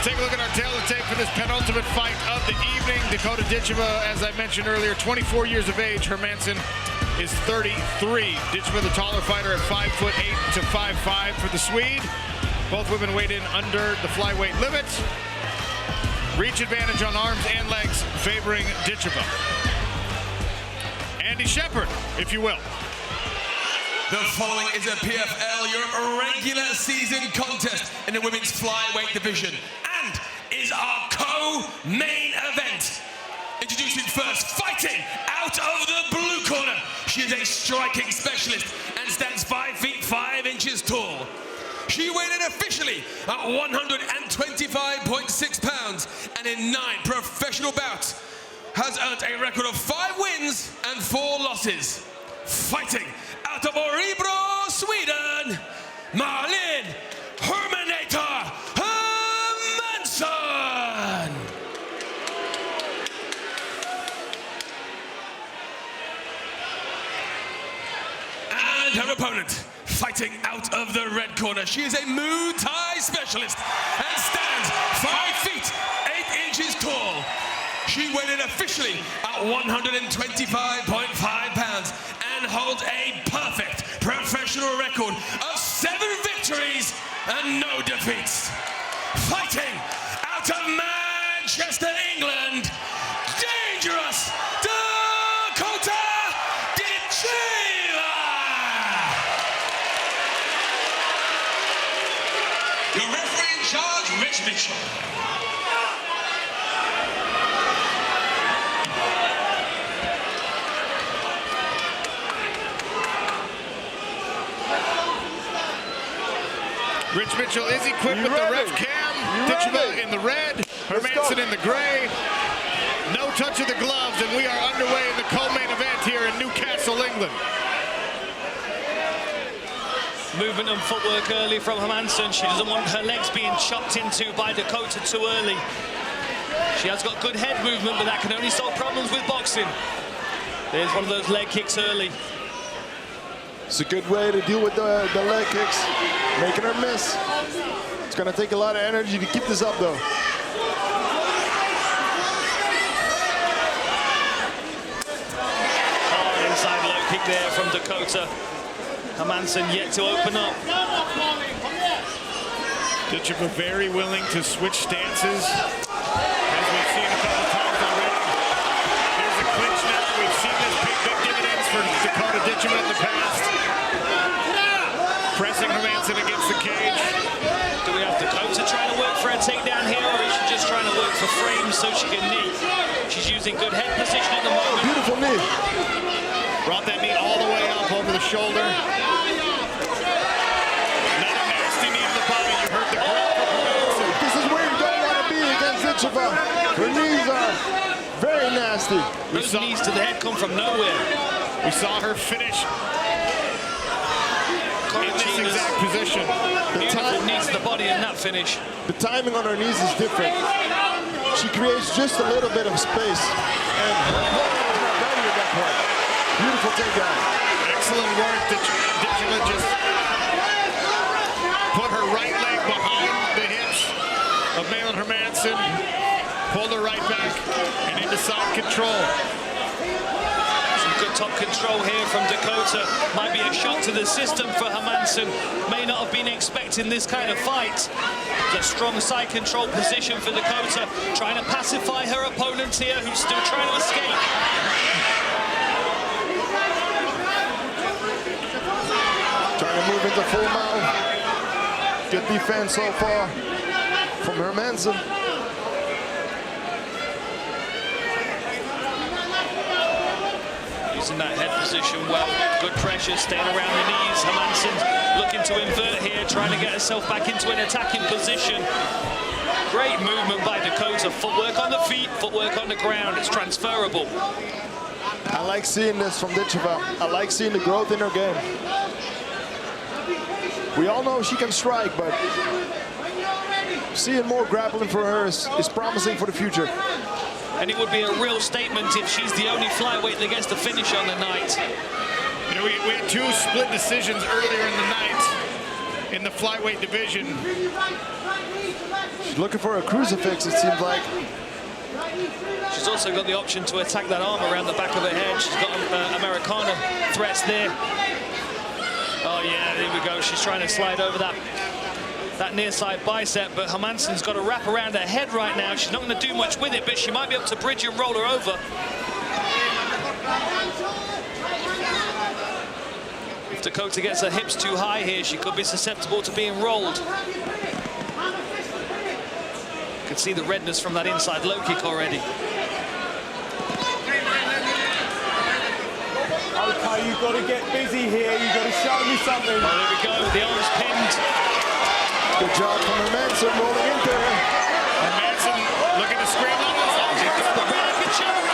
Take a look at our tail of tape for this penultimate fight of the evening. Dakota Ditcheva, as I mentioned earlier, 24 years of age. Hermansson is 33. Ditcheva, the taller fighter, at 5'8" to 5'5" for the Swede. Both women weighed in under the flyweight limit. Reach advantage on arms and legs favoring Ditcheva. Andy Shepherd, if you will. The following is a PFL Europe regular season contest in the women's flyweight division and is our co-main event. Introducing first, fighting out of the blue corner. She is a striking specialist and stands 5 feet 5 inches tall. She weighed in officially at 125.6 pounds and in 9 professional bouts has earned a record of 5 wins and 4 losses. Fighting out of Örebro, Sweden, Malin Herminator Hermansson. And her opponent, fighting out of the red corner. She is a Muay Thai specialist and stands 5 feet 8 inches tall. She weighed in officially at 125.5 pounds and holds a perfect professional record of 7 victories and no defeats. Fighting out of Manchester, England, dangerous Dakota Ditcheva. Your referee in charge, Rich Mitchell. Rich Mitchell is equipped with the ref cam. Ditcheva in the red, Hermansson in the gray. No touch of the gloves, and we are underway in the co-main event here in Newcastle, England. Movement and footwork early from Hermansson. She doesn't want her legs being chopped into by Dakota too early. She has got good head movement, but that can only solve problems with boxing. There's one of those leg kicks early. It's a good way to deal with the leg kicks, making her miss. It's going to take a lot of energy to keep this up, though. Hard inside low kick there from Dakota. Hermansson yet to open up. Ditcheva very willing to switch stances, as we've seen a couple times already. Here's a clinch now. We've seen this big dividends for Dakota Ditcheva in the past. Pressing Hermansson against the cage. Do we have Dakota trying to work for a takedown here, or is she just trying to work for frames so she can knee? She's using good head position at the moment. Beautiful knee. Brought that knee all the way up over the shoulder. Not a nasty knee to the body. You heard the grip from Hermansson. This is where you don't want to be against Ditcheva. Her knees are very nasty. Those knees to the head come from nowhere. We saw her finish in this exact position. Beautiful knees to the body in that finish. The timing on her knees is different. She creates just a little bit of space. And Hermansson not ready at that point. Beautiful takedown. Excellent work. Ditcheva just put her right leg behind the hips of Malin Hermansson, pulled her right back, and into side control. Good top control here from Dakota. Might be a shock to the system for Hermansson. May not have been expecting this kind of fight. The strong side control position for Dakota. Trying to pacify her opponent here, who's still trying to escape. Trying to move into full mount. Good defense so far from Hermansson. Using that head position well. Good pressure, staying around the knees. Hermansson looking to invert here, trying to get herself back into an attacking position. Great movement by Dakota. Footwork on the feet, footwork on the ground. It's transferable. I like seeing this from Ditcheva. I like seeing the growth in her game. We all know she can strike, but seeing more grappling for her is promising for the future. And it would be a real statement if she's the only flyweight that gets the finish on the night. You know, we had 2 split decisions earlier in the night in the flyweight division. She's looking for a crucifix, it seems like. She's also got the option to attack that arm around the back of her head. She's got Americana threats there. Oh yeah, there we go. She's trying to slide over that near side bicep, but Hermansson's got a wrap around her head right now. She's not going to do much with it, but she might be able to bridge and roll her over. If Dakota gets her hips too high here, she could be susceptible to being rolled. You can see the redness from that inside low kick already. Okay, you've got to get busy here. You've got to show me something. Oh, there we go. The arm's pinned. Good job from Hermansson rolling into her. Hermansson looking to scramble. She's got the rampage choke.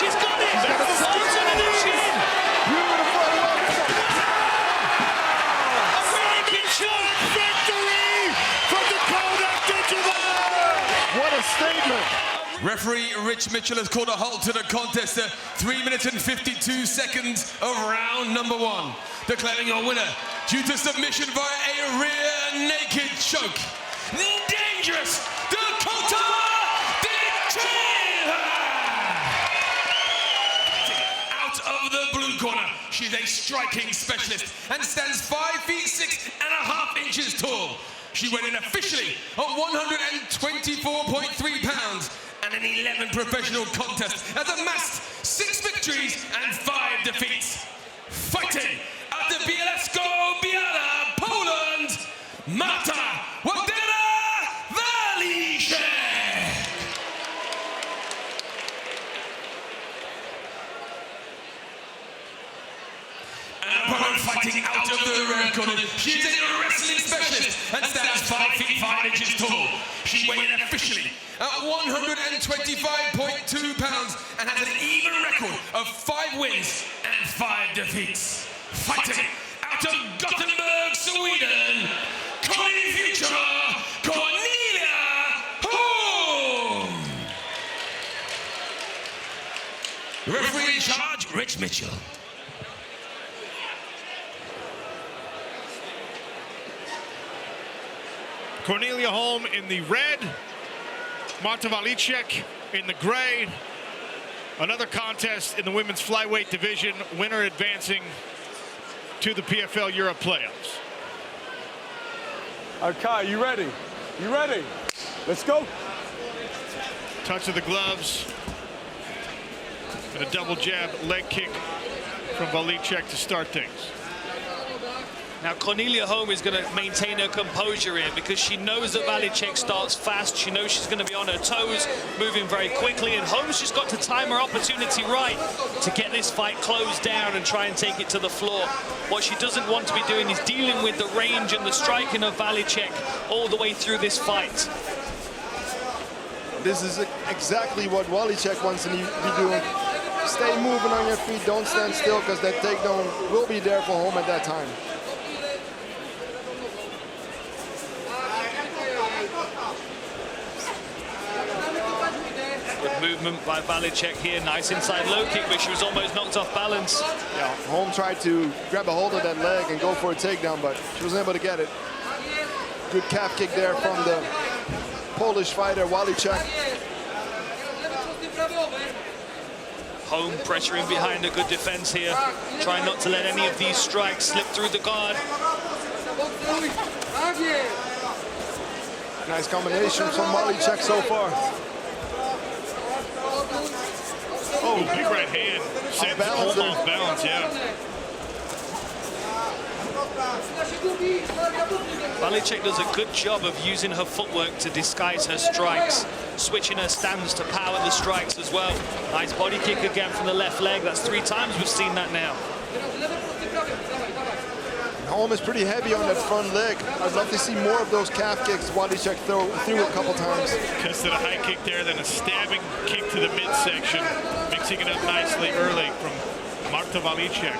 She's got it. That's the arms under the chin. Beautiful. A really big shot. Victory for Dakota Ditcheva! What a statement. Referee Rich Mitchell has called a halt to the contest at 3 minutes and 52 seconds of round number 1, declaring a winner due to submission via a rear naked choke. Dangerous Dakota Ditcheva! Out of the blue corner, she's a striking specialist and stands 5 feet 6.5 inches tall. She went in officially at 124.3 pounds and in 11 professional contests has amassed 6 victories and 5 defeats. Fighting out of 𝗘𝗨𝗥𝗢𝗣𝗘', Poland, 𝗚𝗘𝗨𝗥𝗢𝗣𝗘'. Opponent fighting out of the red corner. She is a wrestling specialist and stands 5 feet 5 inches tall. She weighed in officially at 125.2 pounds and has an even record of 5 wins and 5 defeats. Fighting out of Gothenburg, Sweden, 𝗘𝗨𝗥𝗢𝗣𝗘'. Referee in charge, Rich Mitchell. Cornelia Holm in the red, Marta Valicek in the gray. Another contest in the women's flyweight division, winner advancing to the PFL Europe playoffs. Okay, you ready? You ready? Let's go. Touch of the gloves. And a double jab leg kick from Valicek to start things. Now, Cornelia Holm is going to maintain her composure here because she knows that Valicek starts fast. She knows she's going to be on her toes, moving very quickly, and Holm's just got to time her opportunity right to get this fight closed down and try and take it to the floor. What she doesn't want to be doing is dealing with the range and the striking of Valicek all the way through this fight. This is exactly what Valicek wants to be doing. Stay moving on your feet, don't stand still, because that takedown will be there for Holm at that time. Good movement by Valicek here. Nice inside low kick, but she was almost knocked off balance. Yeah, Holm tried to grab a hold of that leg and go for a takedown, but she wasn't able to get it. Good calf kick there from the Polish fighter, Valicek. Holm pressuring behind a good defense here. Trying not to let any of these strikes slip through the guard. Nice combination from Valicek so far. Oh, big right hand. Sends Holm off balance, yeah. Valicek does a good job of using her footwork to disguise her strikes, switching her stance to power the strikes as well. Nice body kick again from the left leg. That's 3 times we've seen that now. Holm is pretty heavy on that front leg. I'd love to see more of those calf kicks Valicek threw a couple times. Just did a high kick there, then a stabbing kick to the midsection, mixing it up nicely early from Marta Valicek.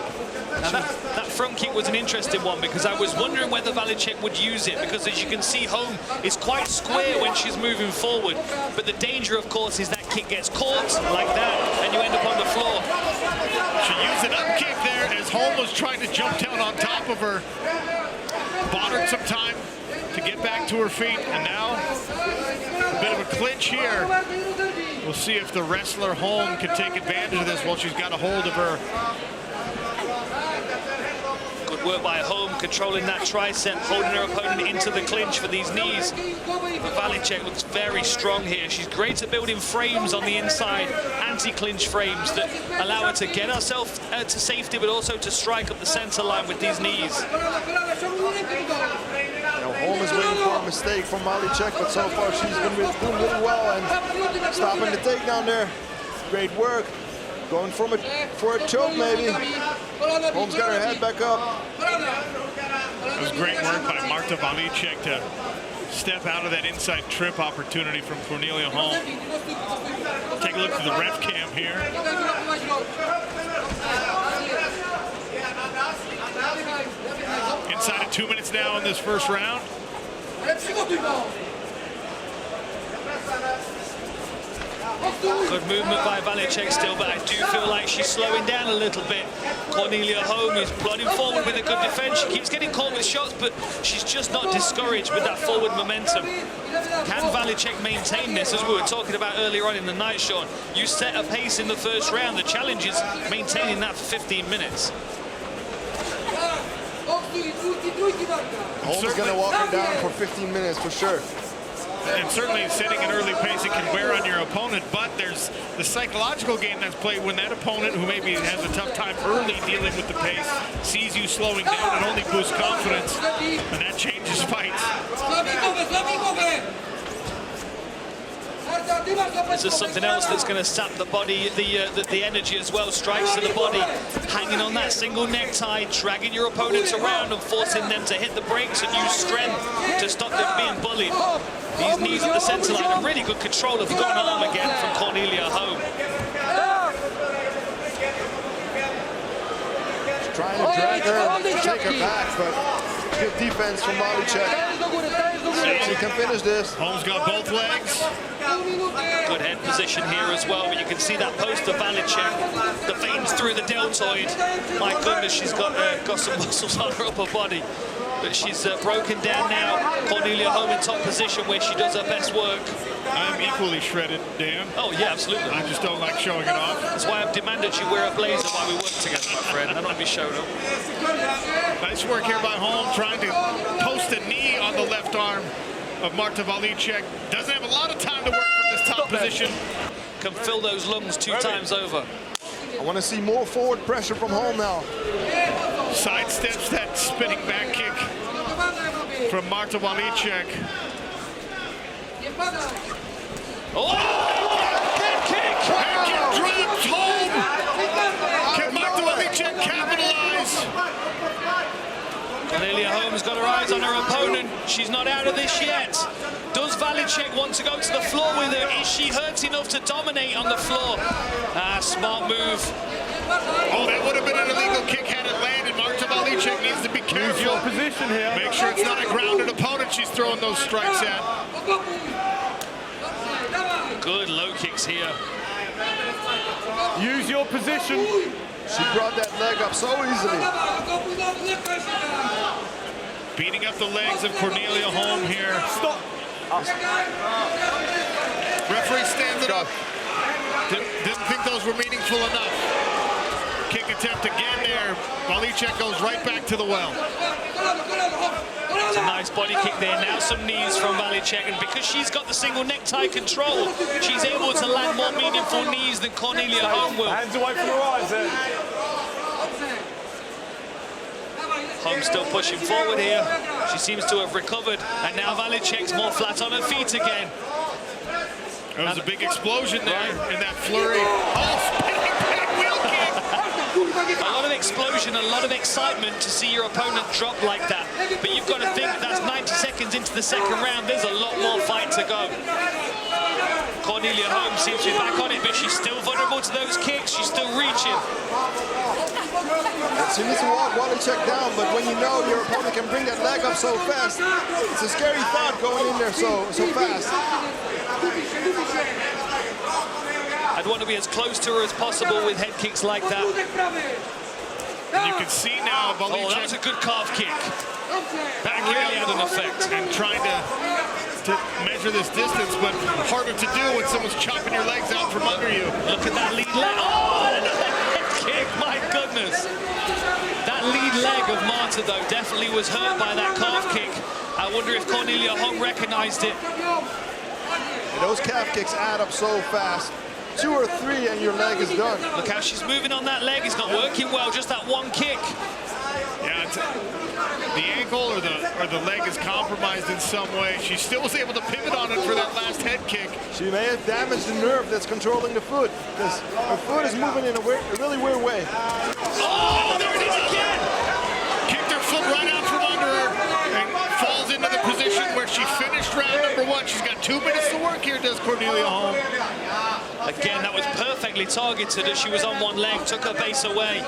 Now that front kick was an interesting one because I was wondering whether Valicek would use it, because as you can see, Holm is quite square when she's moving forward. But the danger, of course, is that kick gets caught like that and you end up on the floor. She used an up kick there as Holm was trying to jump down on top of her. Bought her some time. to get back to her feet, and now a bit of a clinch here. We'll see if the wrestler Holm can take advantage of this while she's got a hold of her. Good work by Holm, controlling that tricep, holding her opponent into the clinch for these knees. But Valicek looks very strong here. She's great at building frames on the inside, anti-clinch frames that allow her to get herself to safety, but also to strike up the center line with these knees. Now, Holm is waiting for a mistake from Valicek, but so far she's been doing really well and stopping the takedown there. Great work. Going for a choke, maybe. Holm's got her head back up. It was great work by Marta Valicek to step out of that inside trip opportunity from Cornelia Holm. Take a look at the ref cam here. Inside of 2 minutes now in this first round. Good movement by Valicek still, but I do feel like she's slowing down a little bit. Cornelia Holm is plodding forward with a good defense. She keeps getting caught with shots, but she's just not discouraged with that forward momentum. Can Valicek maintain this, as we were talking about earlier on in the night, Sean? You set a pace in the first round. The challenge is maintaining that for 15 minutes. Holm's going to walk her down for 15 minutes for sure. And certainly setting an early pace, it can wear on your opponent, but there's the psychological game that's played when that opponent, who maybe has a tough time early dealing with the pace, sees you slowing down, and only boosts confidence, and that changes fights. This is something else that's going to sap the body, the energy as well. Strikes to the body, hanging on that single necktie, dragging your opponents around and forcing them to hit the brakes and use strength to stop them being bullied. These knees at the center line, a really good control of one arm again from Cornelia Holm. Trying to drag her, take her back, but good defense from Valicek. She can finish this. Holm's got both legs. Good head position here as well, but you can see that post of Valicek, the veins through the deltoid. My goodness, she's got some muscles on her upper body. But she's broken down now. Cornelia Holm in top position where she does her best work. I'm equally shredded, Dan. Oh, yeah, absolutely. I just don't like showing it off. That's why I've demanded you wear a blazer while we work together, my friend. I don't want to be shown up. Nice work here by Holm, trying to post a knee on the left arm of Marta Valicek. Doesn't have a lot of time to work from this top position. Can fill those lungs 2 times over. I want to see more forward pressure from Holm now. Sidesteps that spinning back kick from Marta Valicek. Oh! Head kick! Head kick drops home! Can Marta Valicek capitalize? Cornelia Holm's got her eyes on her opponent. She's not out of this yet. Does Valicek want to go to the floor with her? Is she hurt enough to dominate on the floor? Smart move. Oh, that would have been an illegal kick had it landed. Marta Valicek needs to be careful. Your position here. Make sure it's not a grounded opponent she's throwing those strikes at. Good low kicks here. Use your position. She brought that leg up so easily. Beating up the legs of Cornelia Holm here. Stop. Referee stands it up. Didn't think those were meaningful enough. Kick attempt again there. Valicek goes right back to the well. It's a nice body kick there. Now some knees from Valicek, and because she's got the single necktie control, she's able to land more meaningful knees than Cornelia Holm will. Hands away from her eyes there. Holm still pushing forward here. She seems to have recovered, and now Valicek's more flat on her feet again. There was a big explosion there in that flurry. Oh, spinning back wheel kick! A lot of explosion, a lot of excitement to see your opponent drop like that. But you've got to think that's 90 seconds into the second round. There's a lot more fight to go. Cornelia Holm seems to be back on it, but she's still vulnerable to those kicks. She's still reaching. She needs to walk Valicek down, but when you know your opponent can bring that leg up so fast, it's a scary thought going in there so fast. I'd want to be as close to her as possible with head kicks like that. And you can see now Valicek. Oh, that was a good calf kick. Back Really had an effect. and trying to measure this distance, but harder to do when someone's chopping your legs out from under you. Look at that lead leg. Oh, another head kick, my goodness. That lead leg of Marta, though, definitely was hurt by that calf kick. I wonder if 𝗘𝗨𝗥𝗢𝗣𝗘 recognized it. And those calf kicks add up so fast. 2 or 3 and your leg is done. Look how she's moving on that leg. It's not working well, just that one kick. Yeah, the ankle or the leg is compromised in some way. She still was able to pivot on it for that last head kick. She may have damaged the nerve that's controlling the foot, because her foot is moving in a really weird way. Oh, there it is again. Kicked her foot right out from under her and falls into the position where she finished round number 1. She's got 2 minutes to work here, does 𝗘𝗨𝗥𝗢𝗣𝗘. Again, that was perfectly targeted as she was on one leg, took her base away.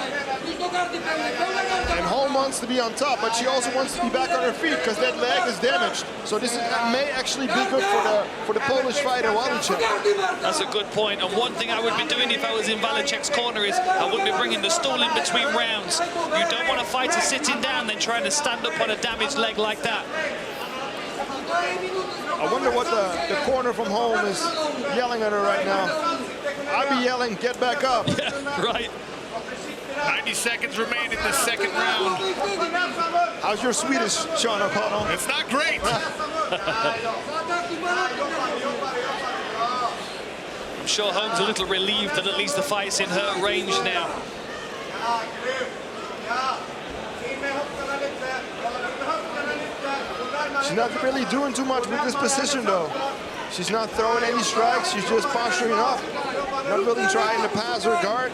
And Holm wants to be on top, but she also wants to be back on her feet because that leg is damaged. So this may actually be good for the Polish fighter, 𝗟𝗘𝗥𝗢𝗣𝗘. That's a good point. And one thing I would be doing if I was in 𝗟𝗘𝗥𝗢𝗣𝗘's corner is I wouldn't be bringing the stool in between rounds. You don't want a fighter sitting down then trying to stand up on a damaged leg like that. I wonder what the corner from Holm is yelling at her right now. I'd be yelling, get back up. Yeah, right. 90 seconds remain in the second round. How's your Swedish, Sean O'Connell? It's not great. I'm sure Holm's a little relieved that at least the fight's in her range now. She's not really doing too much with this position, though. She's not throwing any strikes. She's just posturing up. Not really trying to pass her guard.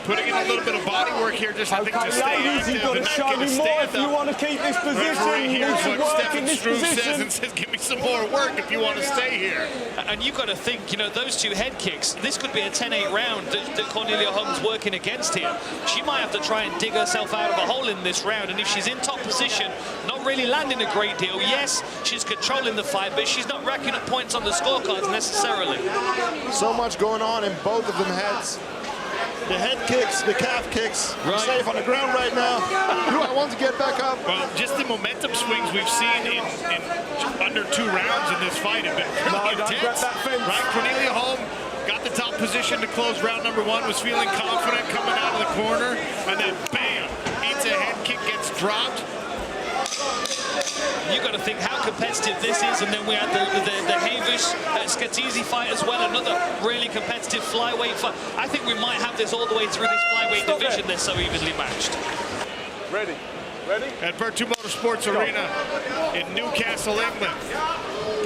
Putting in a little bit of body work here, just I think to stay ladies, active you've got and to not show get me to more stay at if you the want to keep this position. referee You here. need to What work Stefan in this Struve says position. and says, give me some more work if you want to stay here. And you've got to think, you know, those 2 head kicks, this could be a 10-8 round that 𝗘𝗨𝗥𝗢𝗣𝗘's working against here. She might have to try and dig herself out of a hole in this round, and if she's in top position, not really landing a great deal, yes, she's controlling the fight, but she's not racking up points on the scorecards necessarily. So much going on in both of them heads. The head kicks, the calf kicks. I'm safe on the ground right now. Do I want to get back up? Well, just the momentum swings we've seen in under 2 rounds in this fight have been really intense. Right, 𝗘𝗨𝗥𝗢𝗣𝗘 got the top position to close round number 1, was feeling confident coming out of the corner, and then bam, eats a head kick, gets dropped. You've got to think how competitive this is, and then we had the Scatizzi fight as well, another really competitive flyweight fight. I think we might have this all the way through this flyweight division. They're so evenly matched. Ready? Ready? At Virtu Motorsports Arena in Newcastle, England.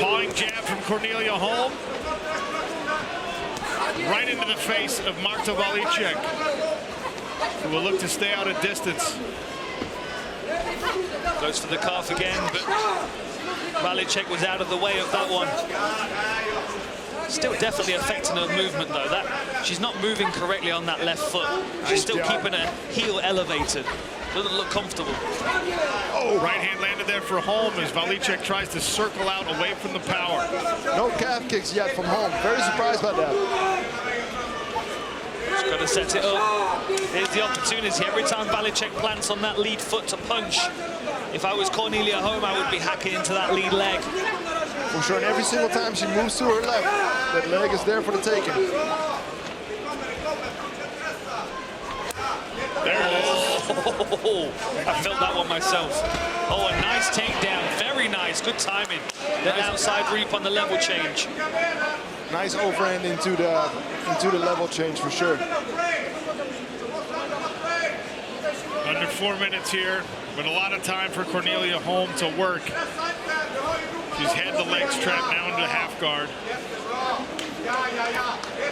Pawing jab from 𝗘𝗨𝗥𝗢𝗣𝗘. Right into the face of Marta 𝗟𝗨𝗥𝗢𝗣𝗘, who will look to stay out of distance. Goes for the calf again, but 𝗟𝗨𝗥𝗢𝗣𝗘 was out of the way of that one. Still definitely affecting her movement, though. She's not moving correctly on that left foot. She's still keeping her heel elevated. Doesn't look comfortable. Oh, right hand landed there for Holm as 𝗟𝗨𝗥𝗢𝗣𝗘 tries to circle out away from the power. No calf kicks yet from Holm. Very surprised by that. She's got to set it up. Here's the opportunity. Every time 𝗟𝗨𝗥𝗢𝗣𝗘 plants on that lead foot to punch, if I was 𝗘𝗨𝗥𝗢𝗣𝗑, I would be hacking into that lead leg. For sure, and every single time she moves to her left, that leg is there for the taking. There it is. Oh, I felt that one myself. Oh, a nice takedown. Very nice. Good timing. That outside reap on the level change. Nice overhand into the level change for sure. Under 4 minutes here, but a lot of time for 𝗘𝗨𝗥𝗢𝗣𝗘 to work. She's had the legs trapped now into half guard.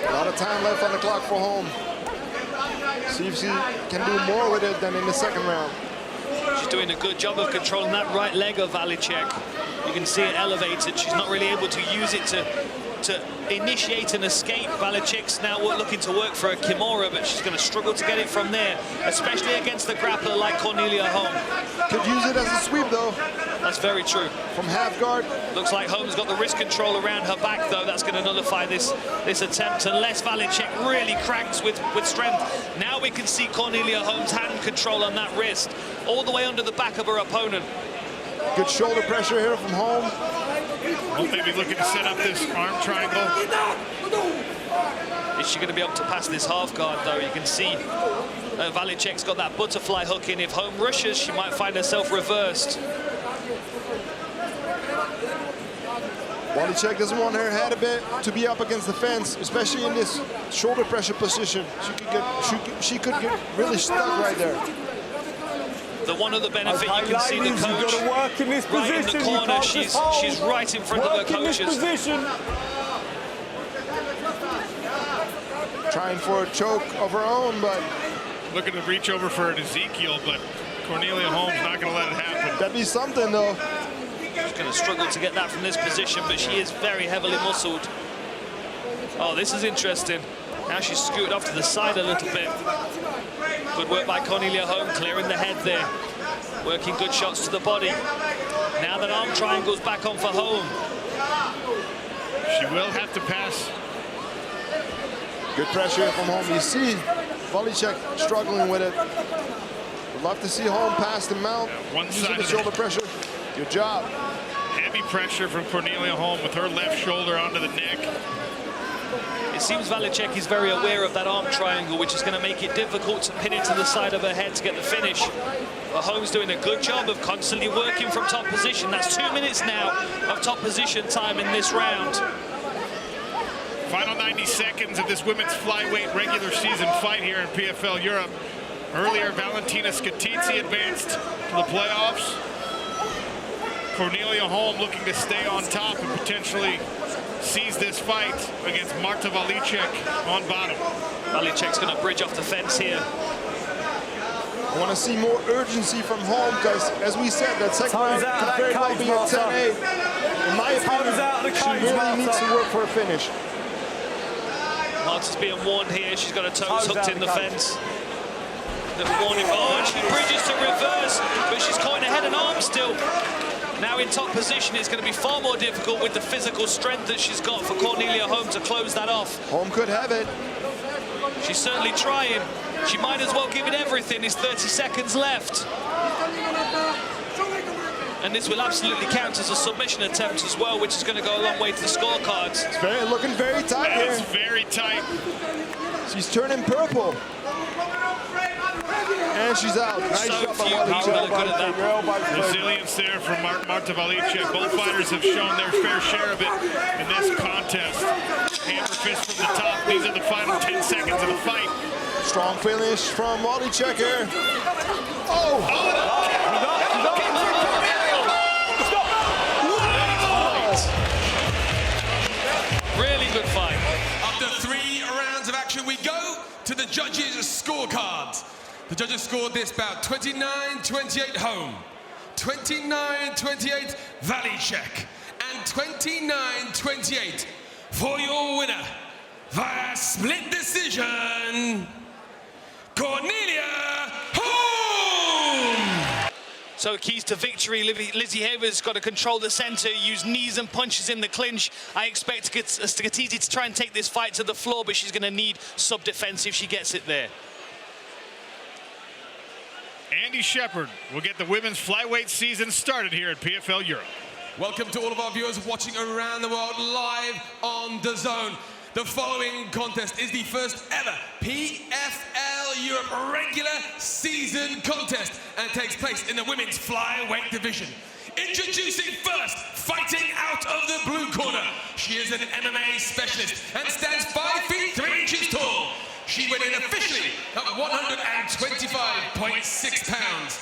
A lot of time left on the clock for Holm. See if she can do more with it than in the second round. She's doing a good job of controlling that right leg of 𝗟𝗨𝗥𝗢𝗣𝗘. You can see it elevated. She's not really able to use it to initiate an escape. 𝗟𝗟𝗥𝗢𝗣𝗘 now looking to work for a Kimura, but she's going to struggle to get it from there, especially against the grappler like 𝗟𝗨𝗥𝗢𝗣𝗘 Holm. Could use it as a sweep, though. That's very true. From half guard. Looks like Holm's got the wrist control around her back, though. That's going to nullify this attempt, unless 𝗟𝗟𝗥𝗢𝗣𝗘 really cranks with strength. Now we can see 𝗟𝗨𝗥𝗢𝗣𝗘 Holm's hand control on that wrist, all the way under the back of her opponent. Good shoulder pressure here from Holm. Well, maybe looking to set up this arm triangle. Is she going to be able to pass this half guard, though? You can see 𝗟𝗟𝗥𝗢𝗣𝗘's got that butterfly hook in. If Holm rushes, she might find herself reversed. 𝗟𝗟𝗥𝗢𝗣𝗘 doesn't want her head a bit to be up against the fence, especially in this shoulder pressure position. She could get really stuck right there. The one other benefit, you can see the coach You've got to work in this right in position. the corner. She's right in front of her coaches. Trying for a choke of her own, but Looking to reach over for an Ezekiel, but 𝗟𝗨𝗥𝗢𝗣𝗘 Holm's not going to let it happen. that'd be something, though. She's going to struggle to get that from this position, but she is very heavily muscled. Oh, this is interesting. Now she's scooted off to the side a little bit. Good work by 𝗟𝗨𝗥𝗢𝗣𝗘, clearing the head there. Working good shots to the body. Now that arm triangle's back on for Holm. She will have to pass. Good pressure from Holm. You see 𝗟𝗟𝗥𝗢𝗣𝗘 struggling with it. Would love to see Holm pass the mount. One Using side the of shoulder pressure. Good job. Heavy pressure from 𝗟𝗨𝗥𝗢𝗣𝗘 Holm with her left shoulder onto the neck. It seems 𝗟𝗟𝗥𝗢𝗣𝗘 is very aware of that arm triangle, which is going to make it difficult to pin it to the side of her head to get the finish. But Holm's doing a good job of constantly working from top position. That's 2 minutes now of top position time in this round. Final 90 seconds of this women's flyweight regular season fight here in PFL Europe. Earlier, Valentina Scatizzi advanced to the playoffs. 𝗟𝗨𝗥𝗢𝗣𝗘 Holm looking to stay on top and potentially seize this fight against 𝗟𝗘𝗥𝗢𝗣𝗘 on bottom. 𝗟𝗟𝗥𝗢𝗣𝗘's going to bridge off the fence here. I want to see more urgency from Holm because, as we said, that second round could very well be a 10-8. In my opinion, she really needs to work for a finish. Marta's being warned here. She's got her toes hooked in the fence. Little warning. Oh, and she bridges to reverse, but she's caught in her head and arm still. Now in top position, it's going to be far more difficult with the physical strength that she's got for 𝗟𝗨𝗥𝗢𝗣𝗘 Holm to close that off. Holm could have it. She's certainly trying. She might as well give it everything. There's 30 seconds left. And this will absolutely count as a submission attempt as well, which is going to go a long way to the scorecards. It's looking very tight here. It's very tight. She's turning purple. And she's out. Nice So job by few people are good at that. Resilience there from 𝗟𝗟𝗥𝗢𝗣𝗘. Both fighters have shown their fair share of it in this contest. Hammer fist from the top. These are the final 10 seconds of the fight. Strong finish from 𝗟𝗟𝗥𝗢𝗣𝗘 here. Oh! Really good fight. After 3 rounds of action, we go to the judges' scorecards. The judges scored this bout 29-28 Holm, 29-28 𝗟𝗟𝗥𝗢𝗣𝗘, and 29-28 for your winner via split decision, 𝗟𝗨𝗥𝗢𝗣𝗘 Holm. So keys to victory. Lizzie Haver's got to control the center, use knees and punches in the clinch. I expect Scatizzi to try and take this fight to the floor, but she's going to need sub-defense if she gets it there. Andy Shepard will get the women's flyweight season started here at PFL Europe. Welcome to all of our viewers watching around the world live on DAZN. The following contest is the first ever PFL Europe regular season contest and takes place in the women's flyweight division. Introducing first, fighting out of the blue corner. She is an MMA specialist and stands 5 feet 3 inches tall. She went in officially at 125.6 pounds.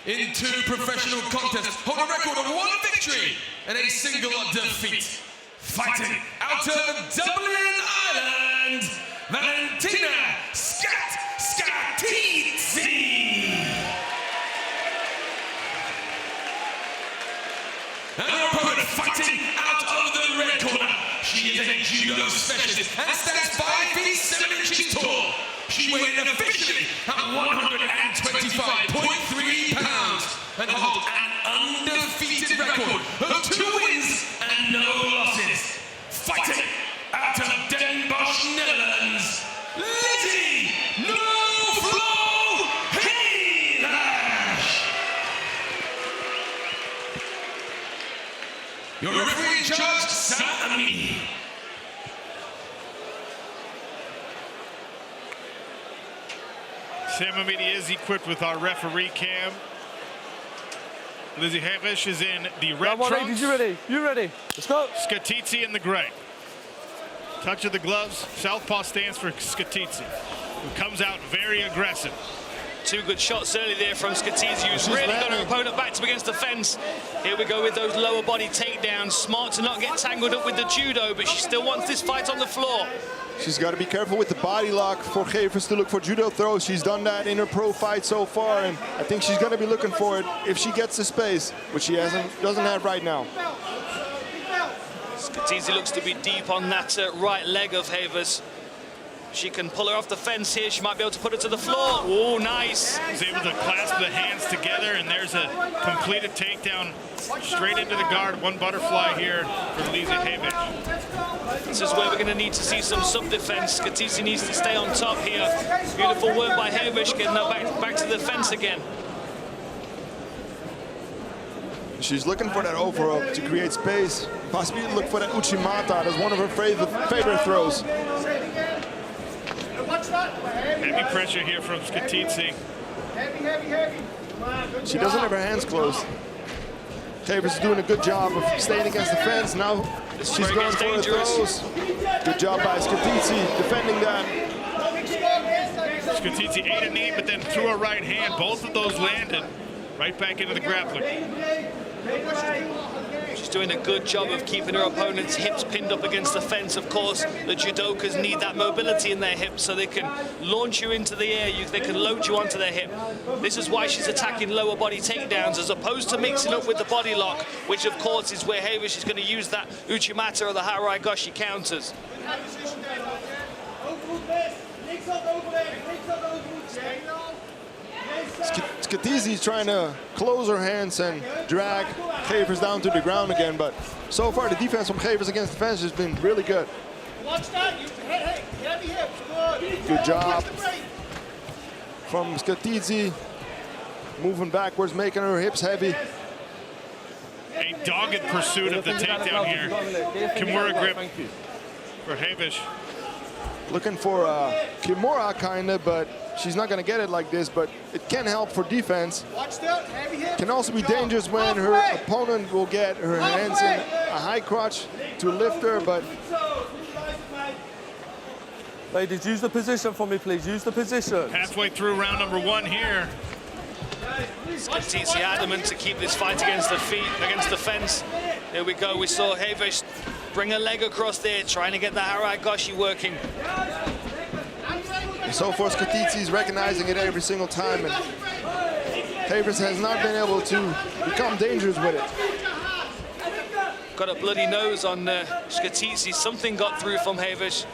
In 2 professional contests, hold a record of 1 victory and a single defeat. Fighting out of Dublin, Ireland, Valentina Scatizzi. And her opponent fighting out of the red corner. She is a judo specialist and stands 5 feet 7 inches tall. She weighs in officially at 125.3 pounds and holds an undefeated record of 2 wins and no losses. Fighting out of Den Bosch, Netherlands, Lizzie No Flow Helash. Your referee in charge, 𝗟𝗘𝗥𝗢𝗣𝗘. 𝗟𝗘𝗥𝗢𝗣𝗘 is equipped with our referee cam. Lizzie Hevesh is in the red trunks. You ready? You ready? Let's go. Scatizzi in the gray. Touch of the gloves. Southpaw stands for Scatizzi, who comes out very aggressive. 2 good shots early there from Scatizzi, who's really got her opponent backed up against the fence. Here we go with those lower body takedowns. Smart to not get tangled up with the judo, but she still wants this fight on the floor. She's got to be careful with the body lock for Evans to look for judo throws. She's done that in her pro fight so far, and I think she's going to be looking for it if she gets the space, which she doesn't have right now. Scatizzi looks to be deep on that right leg of Hevesh. She can pull her off the fence here. She might be able to put her to the floor. Oh, nice. She's able to clasp the hands together, and there's a completed takedown straight into the guard. 1 butterfly here for Lizzie Hevesh. This is where we're going to need to see some sub-defense. Scatizzi needs to stay on top here. Beautiful work by Hevesh, getting her back to the fence again. She's looking for that over-up to create space. Possibly look for that 𝗟𝗘𝗥𝗢𝗘. That's one of her favorite throws. Heavy pressure here from Scatizzi. She doesn't have her hands closed. Evans is doing a good job of staying against the fence. Now she's going for the throws. Good job by Scatizzi defending that. Scatizzi ate a knee, but then threw a right hand. Both of those landed right back into the grappler. She's doing a good job of keeping her opponent's hips pinned up against the fence. Of course, the judokas need that mobility in their hips so they can launch you into the air. They can load you onto their hip. This is why she's attacking lower body takedowns as opposed to mixing up with the body lock, which of course is where Hevesh is going to use that 𝗟𝗘𝗥𝗢𝗘 or the 𝗟𝗘𝗥𝗢𝗣𝗘 counters. Scatizzi is trying to close her hands and drag Evans down to the ground again, but so far the defense from Evans against the fence has been really good. Good job from Scatizzi, moving backwards, making her hips heavy. A dogged pursuit of the takedown here. Kimura grip for Hevesh. Looking for Kimura kind of, but she's not going to get it like this, but it can help for defense. Can also be dangerous when her opponent will get her hands in a high crotch to lift her, but... Ladies, use the position for me, please. Use the position. Halfway through round number 1 here. Scatizzi adamant to keep this fight against the fence. There we go. We saw Hevesh bring a leg across there, trying to get the 𝗟𝗥𝗢𝗣𝗘 working. So far, Scatizzi is recognizing it every single time, and Evans has not been able to become dangerous with it. Got a bloody nose on Scatizzi. Something got through from Hevesh.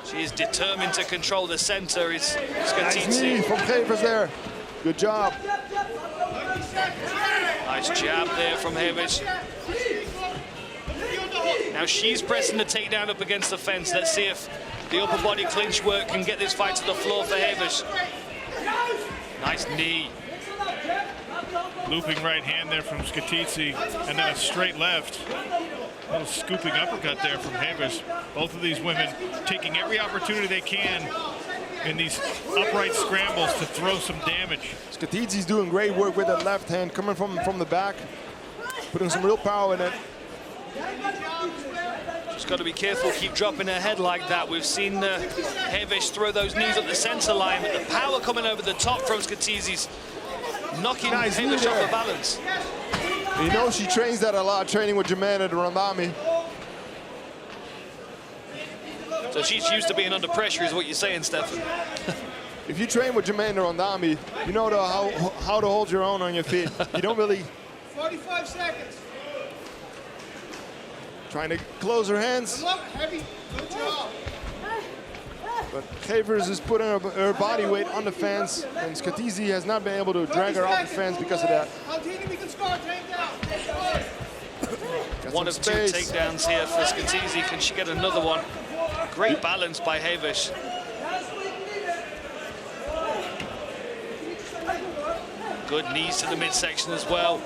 She is determined to control the center. Is Scatizzi. Nice knee from Evans there. Good job. Nice jab there from Hevesh. Now she's pressing the takedown up against the fence. Let's see if the upper body clinch work can get this fight to the floor for Hevesh. Nice knee. Looping right hand there from Scatizzi, and then a straight left. A little scooping uppercut there from Hevesh. Both of these women taking every opportunity they can in these upright scrambles to throw some damage. Scatizzi's doing great work with that left hand, coming from the back, putting some real power in it. She's got to be careful, keep dropping her head like that. We've seen Hevesh throw those knees up the center line, but the power coming over the top from Scatizzi's knocking Hevesh off the balance. You know she trains that a lot, training with 𝗟𝗘𝗥𝗢𝗣𝗘 Rambami. So she's used to being under pressure, is what you're saying, Stefan. if you train with �ermaine Rondambi, you know how to hold your own on your feet. You don't really... 45 seconds. Trying to close her hands. Heavy. Good job. But 𝗘𝗦𝗔𝗚𝗏 is putting her body weight on the fence, and Scatizzi has not been able to drag her off the fence because of that. Valentina, we can score a takedown. One of two takedowns here for Scatizzi. Can she get another one? Great balance by 𝗘𝗦𝗔𝗚𝗏. Good knees to the midsection as well.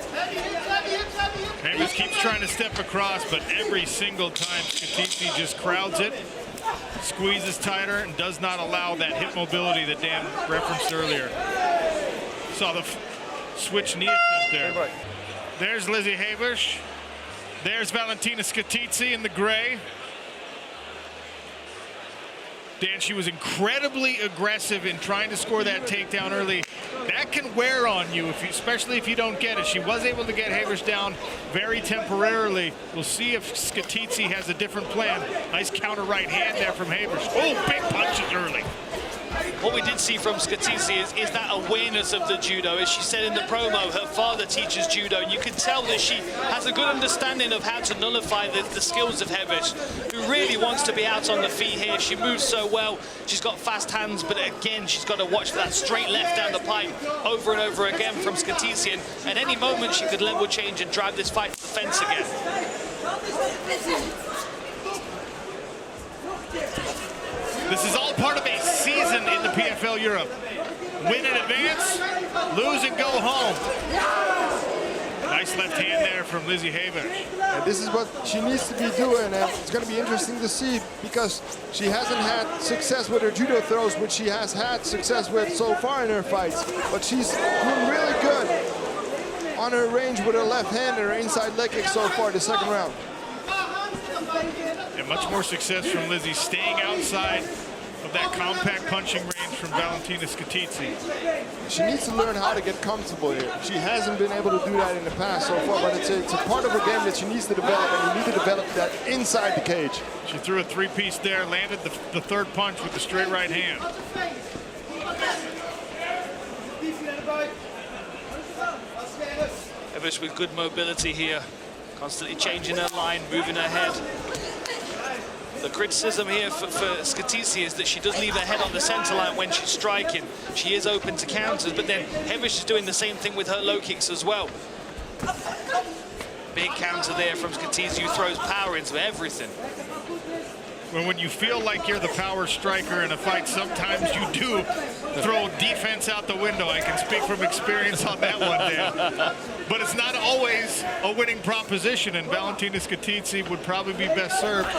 𝗘𝗦𝗔𝗚𝗏 keeps trying to step across, but every single time Scatizzi just crowds it, squeezes tighter, and does not allow that hip mobility that Dan referenced earlier. Saw the switch knee attempt there. There's Lizzie 𝗘𝗦𝗏. There's Valentina Scatizzi in the gray. Dan, she was incredibly aggressive in trying to score that takedown early. That can wear on you, especially if you don't get it. She was able to get 𝗘𝗦𝗏 down very temporarily. We'll see if Scatizzi has a different plan. Nice counter right hand there from 𝗘𝗦𝗏. Oh, big punches early. What we did see from Scatizzi is that awareness of the judo. As she said in the promo, her father teaches judo. You can tell that she has a good understanding of how to nullify the skills of 𝗘𝗦𝗏, who really wants to be out on the feet here. She moves so well. She's got fast hands, but again, she's got to watch for that straight left down the pipe over and over again from Scatizzi. And at any moment, she could level change and drive this fight to the fence again. This is all part of a season in the PFL Europe. Win and advance, lose and go home. Nice left hand there from Lizzie 𝗘𝗦𝗏. And this is what she needs to be doing, and it's going to be interesting to see because she hasn't had success with her judo throws, which she has had success with so far in her fights. But she's doing really good on her range with her left hand and her inside leg kick so far the second round. And much more success from Lizzie staying outside of that compact punching range from Valentina Scatizzi. She needs to learn how to get comfortable here. She hasn't been able to do that in the past so far, but it's a part of her game that she needs to develop, and you need to develop that inside the cage. She threw a three-piece there, landed the third punch with the straight right hand. 𝗘𝗦𝗏 with good mobility here, constantly changing her line, moving her head. The criticism here for Scatizzi is that she does leave her head on the center line when she's striking. She is open to counters, but then 𝗘𝗦𝗏 is doing the same thing with her low kicks as well. Big counter there from Scatizzi, who throws power into everything. When you feel like you're the power striker in a fight, sometimes you do throw defense out the window. I can speak from experience on that one, Dan. But it's not always a winning proposition, and Valentina Scatizzi would probably be best served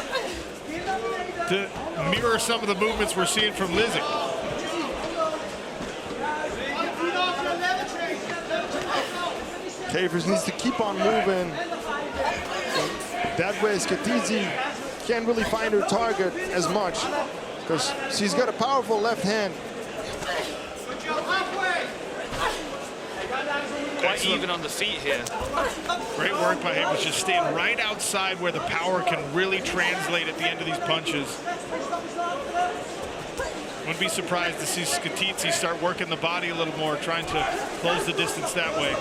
to mirror some of the movements we're seeing from Lizzie. 𝗘𝗦𝗏 needs to keep on moving. That way, Scatizzi can't really find her target as much because she's got a powerful left hand. Quite even on the feet here. Great work by 𝗘𝗏𝗏, just staying right outside where the power can really translate at the end of these punches. Wouldn't be surprised to see Scatizzi start working the body a little more, trying to close the distance that way.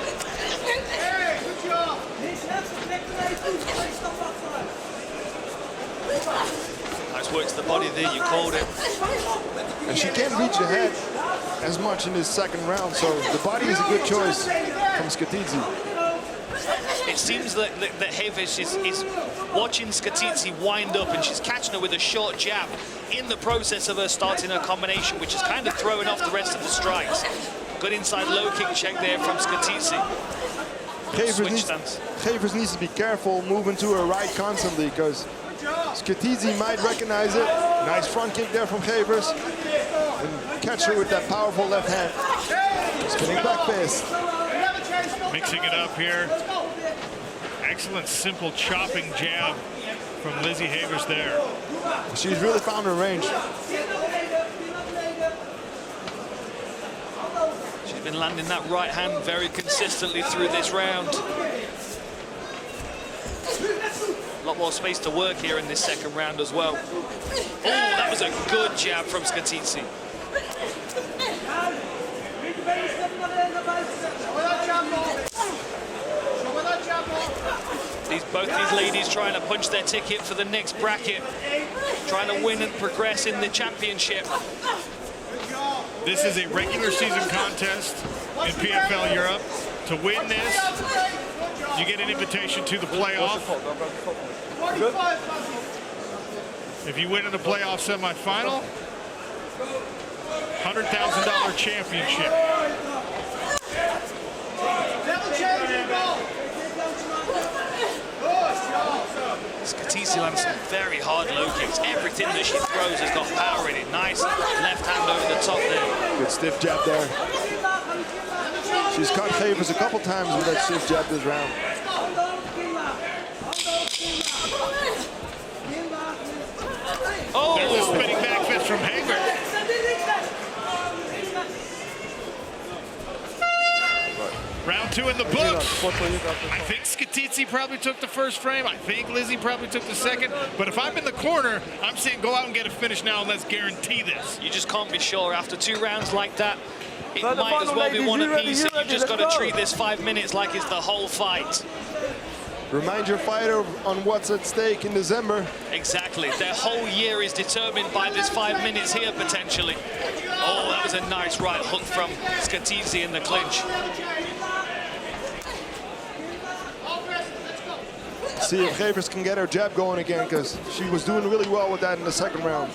Nice work to the body there, you called it. And she can't reach the head as much in this second round, so the body is a good choice from Scatizzi. It seems that 𝗘𝗦𝗏 is watching Scatizzi wind up, and she's catching her with a short jab in the process of her starting her combination, which is kind of throwing off the rest of the strikes. Good inside low kick check there from Scatizzi. 𝗘𝗏𝗏 needs to be careful moving to her right constantly because Scatizzi might recognize it. Nice front kick there from 𝗘𝗏𝗏. And catch her with that powerful left hand. Spinning back fist. Mixing it up here. Excellent simple chopping jab from Lizzie 𝗘𝗏𝗏 there. She's really found her range. She's been landing that right hand very consistently through this round. A lot more space to work here in this second round as well. Oh, that was a good jab from Scatizzi. Both these ladies trying to punch their ticket for the next bracket, trying to win and progress in the championship. This is a regular season contest in PFL Europe. To win this, you get an invitation to the playoff. If you win in the playoff semifinal, $100,000 championship. Scatizzi lands some very hard low kicks. Everything that she throws has got power in it. Nice left hand over the top there. Good stiff jab there. She's caught 𝗘𝗨𝗥𝗢𝗣 a couple times with that stiff jab this round. Oh! There's a spinning back fist from 𝗘𝗥𝗢𝗣. Round 2 in the books. I think Scatizzi probably took the first frame. I think Lizzie probably took the second. But if I'm in the corner, I'm saying go out and get a finish now and let's guarantee this. You just can't be sure. After 2 rounds like that, it might as well be one apiece. You've just got to treat this 5 minutes like it's the whole fight. Remind your fighter on what's at stake in December. Exactly. Their whole year is determined by this 5 minutes here, potentially. Oh, that was a nice right hook from Scatizzi in the clinch. See if 𝗘𝗥𝗢𝗣 can get her jab going again, because she was doing really well with that in the second round.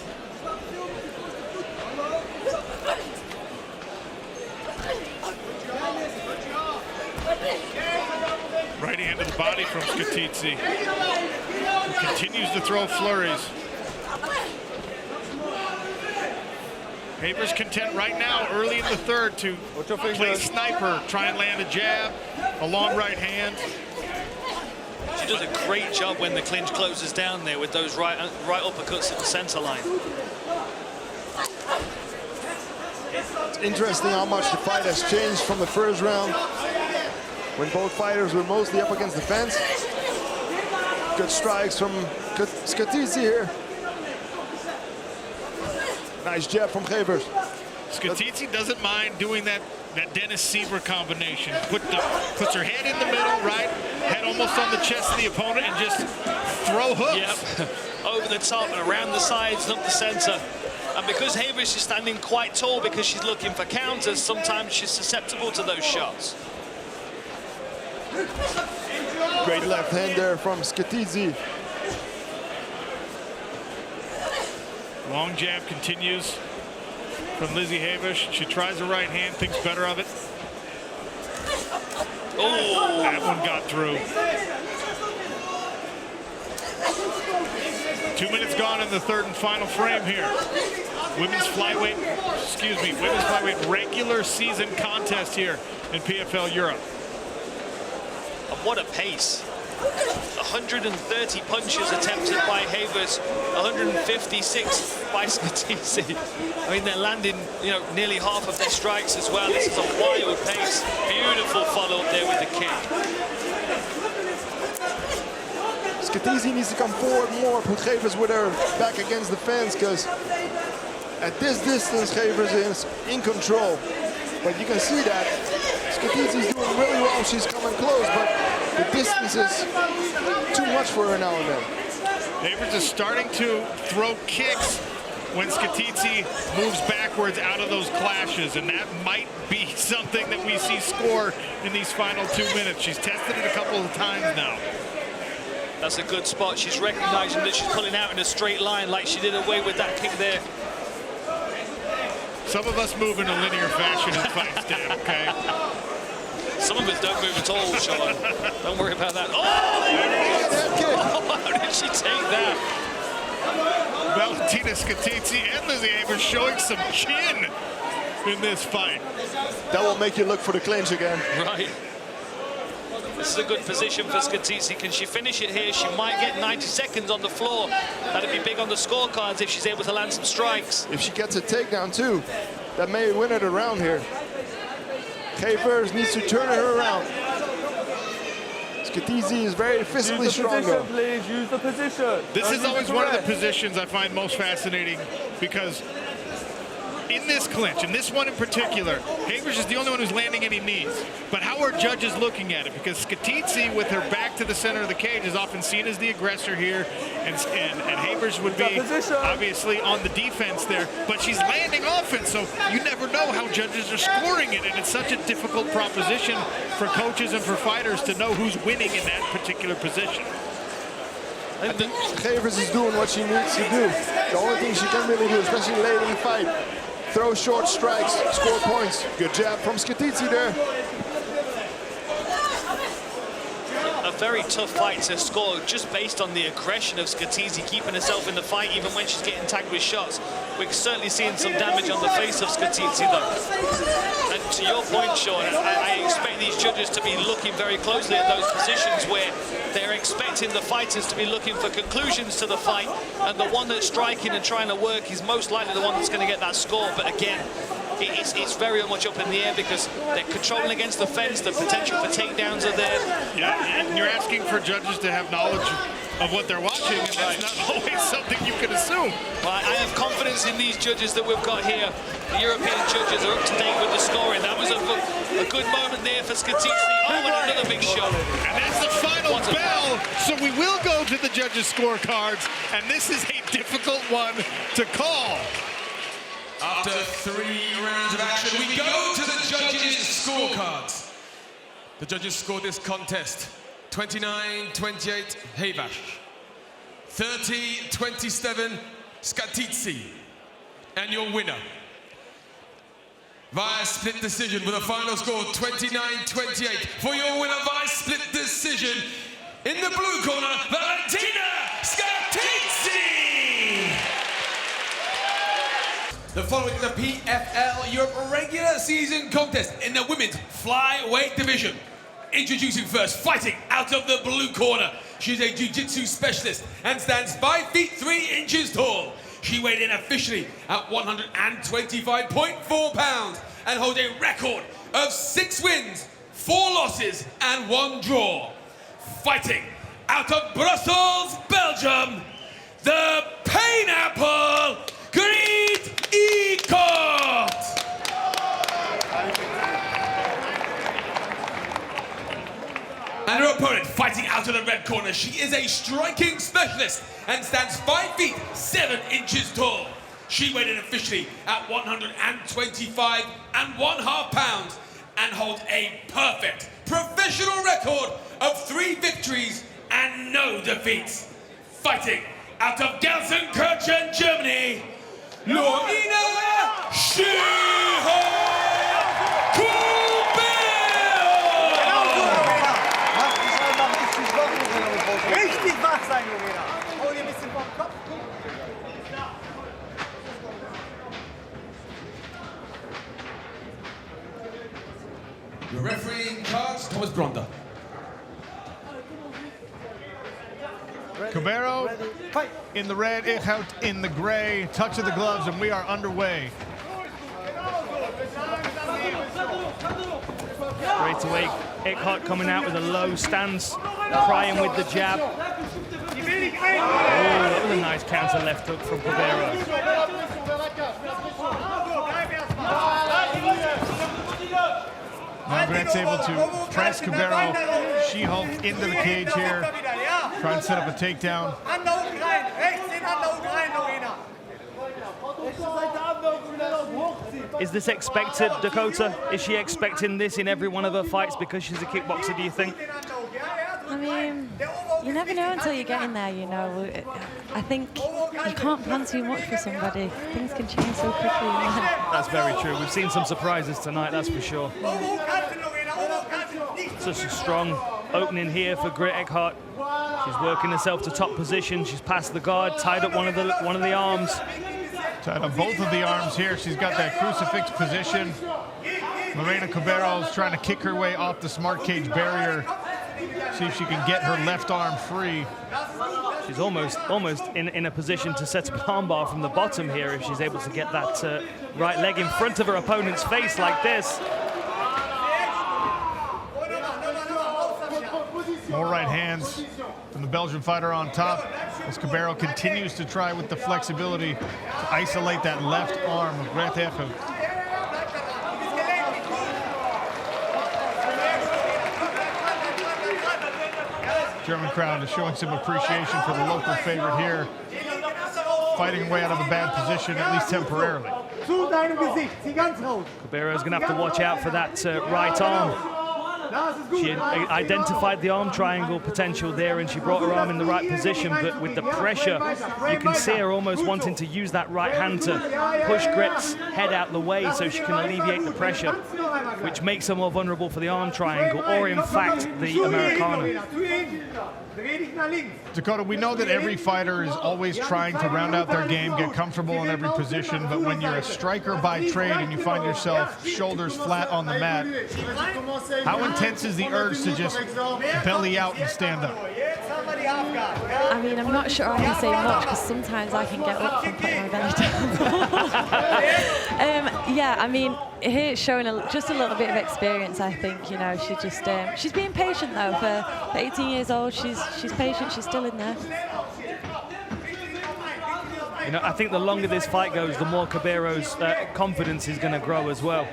Right hand to the body from Scatizzi, who continues to throw flurries. 𝗘𝗥𝗢𝗣's content right now, early in the third, to play sniper, try and land a jab, a long right hand. She does a great job when the clinch closes down there with those right uppercuts at the center line. It's interesting how much the fight has changed from the first round, when both fighters were mostly up against the fence. Good strikes from Scatizzi here. Nice jab from 𝗘𝗥𝗢𝗣. Scatizzi doesn't mind doing that Dennis Siever combination. Puts her head in the middle, right? Head almost on the chest of the opponent and just throw hooks. Yep. Over the top and around the sides and up the center. And because 𝗘𝗥𝗢𝗣 is standing quite tall because she's looking for counters, sometimes she's susceptible to those shots. Great left hand there from Scatizzi. Long jab continues from Lizzie 𝗘𝗥𝗢𝗣. She tries a right hand, thinks better of it. Oh, that one got through. 2 minutes gone in the third and final frame here. Women's flyweight regular season contest here in PFL Europe. And what a pace. 130 punches attempted by 𝗘𝗥𝗢𝗣, 156 by Scatizzi. I mean, they're landing, nearly half of their strikes as well. This is a wild pace. Beautiful follow-up there with the kick. Scatizzi needs to come forward more, put 𝗘𝗥𝗢𝗣𝗣 with her back against the fence, because at this distance, 𝗘𝗥𝗢𝗣𝗣 is in control. But you can see that Scatizzi's doing really well. She's coming close, but the distance is too much for her now and then. 𝗘𝗥𝗢𝗣𝗣 is starting to throw kicks when Scatizzi moves backwards out of those clashes, and that might be something that we see score in these final 2 minutes. She's tested it a couple of times now. That's a good spot. She's recognizing that she's pulling out in a straight line like she did away with that kick there. Some of us move in a linear fashion in fights, Dan, okay? Some of us don't move at all, Sean. Don't worry about that. Oh! How did she take that? Valentina Scatizzi and Lizzie 𝗘𝗥𝗢𝗣𝗣 showing some chin in this fight. That will make you look for the clinch again. Right. This is a good position for Scatizzi. Can she finish it here? She might get 90 seconds on the floor. That'd be big on the scorecards if she's able to land some strikes. If she gets a takedown too, that may win her the round here. 𝗘𝗥𝗢𝗣 needs to turn her around. Scatizzi is very physically strong though. Please use the position. This is always one of the positions I find most fascinating, because in this clinch, and this one in particular, Havers is the only one who's landing any knees. But how are judges looking at it? Because Scatizzi, with her back to the center of the cage, is often seen as the aggressor here, and Havers would be obviously on the defense there, but she's landing offense, so you never know how judges are scoring it, and it's such a difficult proposition for coaches and for fighters to know who's winning in that particular position. I think Havers is doing what she needs to do. The only thing she can really do, especially late in the fight, throw short strikes, score points. Good jab from Scatizzi there. A very tough fight to score just based on the aggression of Scatizzi, keeping herself in the fight even when she's getting tagged with shots. We're certainly seeing some damage on the face of Scatizzi though. And to your point, Sean, I expect these judges to be looking very closely at those positions where they're expecting the fighters to be looking for conclusions to the fight, and the one that's striking and trying to work is most likely the one that's going to get that score. But again, it's very much up in the air because they're controlling against the fence, the potential for takedowns are there. Yeah, and you're asking for judges to have knowledge of what they're watching, and that's not always something you can assume. Well, I have confidence in these judges that we've got here. The European judges are up to date with the scoring. That was a good moment there for Scatizzi. Oh, and another big shot. And that's the final bell, so we will go to the judges' scorecards, and this is a difficult one to call. After 3 rounds of action, we go to the judges' scorecards. The judges scored this contest 29-28 Havers, 30-27 Scatizzi, and your winner via split decision with a final score 29-28 for your winner via split decision in the blue corner, Valentina Scatizzi. The following is a PFL Europe regular season contest in the women's flyweight division. Introducing first, fighting out of the blue corner. She's a jiu-jitsu specialist and stands 5 feet 3 inches tall. She weighed in officially at 125.4 pounds and holds a record of 6 wins, 4 losses and 1 draw. Fighting out of Brussels, Belgium, the Pineapple 𝗘𝗨𝗥𝗢𝗣𝗘. And her opponent fighting out of the red corner. She is a striking specialist and stands 5 feet 7 inches tall. She weighed in officially at 125.5 pounds and holds a perfect professional record of 3 victories and no defeats. Fighting out of Gelsenkirchen, Germany, Richtig wach sein, Lorena. Hau dir ein bisschen vom Kopf. Your referee cards, Thomas Bronda. Cabero in the red, 𝗘𝗨𝗥𝗢𝗣𝗘 in the gray. Touch of the gloves, and we are underway. Straight away, 𝗘𝗥𝗢𝗥𝗢𝗣𝗘 coming out with a low stance, prying with the jab. Oh, that was a nice counter left hook from Cabero. Now Grant's able to press Cabero. She hulked into the cage here, trying to set up a takedown. Is this expected, Dakota? Is she expecting this in every one of her fights because she's a kickboxer, do you think? I mean, you never know until you get in there, you know. I think you can't plan too much for somebody. Things can change so quickly. That's very true. We've seen some surprises tonight, that's for sure. Such a strong opening here for 𝗘𝗥𝗢𝗥𝗢𝗣𝗘. She's working herself to top position. She's past the guard, tied up one of the arms. Tied up both of the arms here. She's got that crucifix position. Lorena Cabero is trying to kick her way off the smart cage barrier. See if she can get her left arm free. She's almost in a position to set a palm bar from the bottom here if she's able to get that right leg in front of her opponent's face like this. More right hands from the Belgian fighter on top as 𝗘𝗨𝗏 continues to try with the flexibility to isolate that left arm of 𝗟𝗘𝗏𝗏. German crowd is showing some appreciation for the local favorite here, fighting away out of a bad position, at least temporarily. 𝗘𝗨𝗏𝗏 is going to have to watch out for that right arm. She identified the arm triangle potential there, and she brought her arm in the right position, but with the pressure, you can see her almost wanting to use that right hand to push 𝗟𝗏𝗏's head out the way so she can alleviate the pressure, which makes her more vulnerable for the arm triangle, or in fact, the Americana. Dakota, we know that every fighter is always trying to round out their game, get comfortable in every position, but when you're a striker by trade and you find yourself shoulders flat on the mat, how intense is the urge to just belly out and stand up? I mean, I'm not sure I can say much because sometimes I can get up from putting my belly down. Yeah, I mean, here it's showing just a little bit of experience, I think. You know, she just she's being patient though. For 18 years old, she's patient. She's still in there. You know, I think the longer this fight goes, the more 𝗘𝗨𝗏𝗏's confidence is going to grow as well.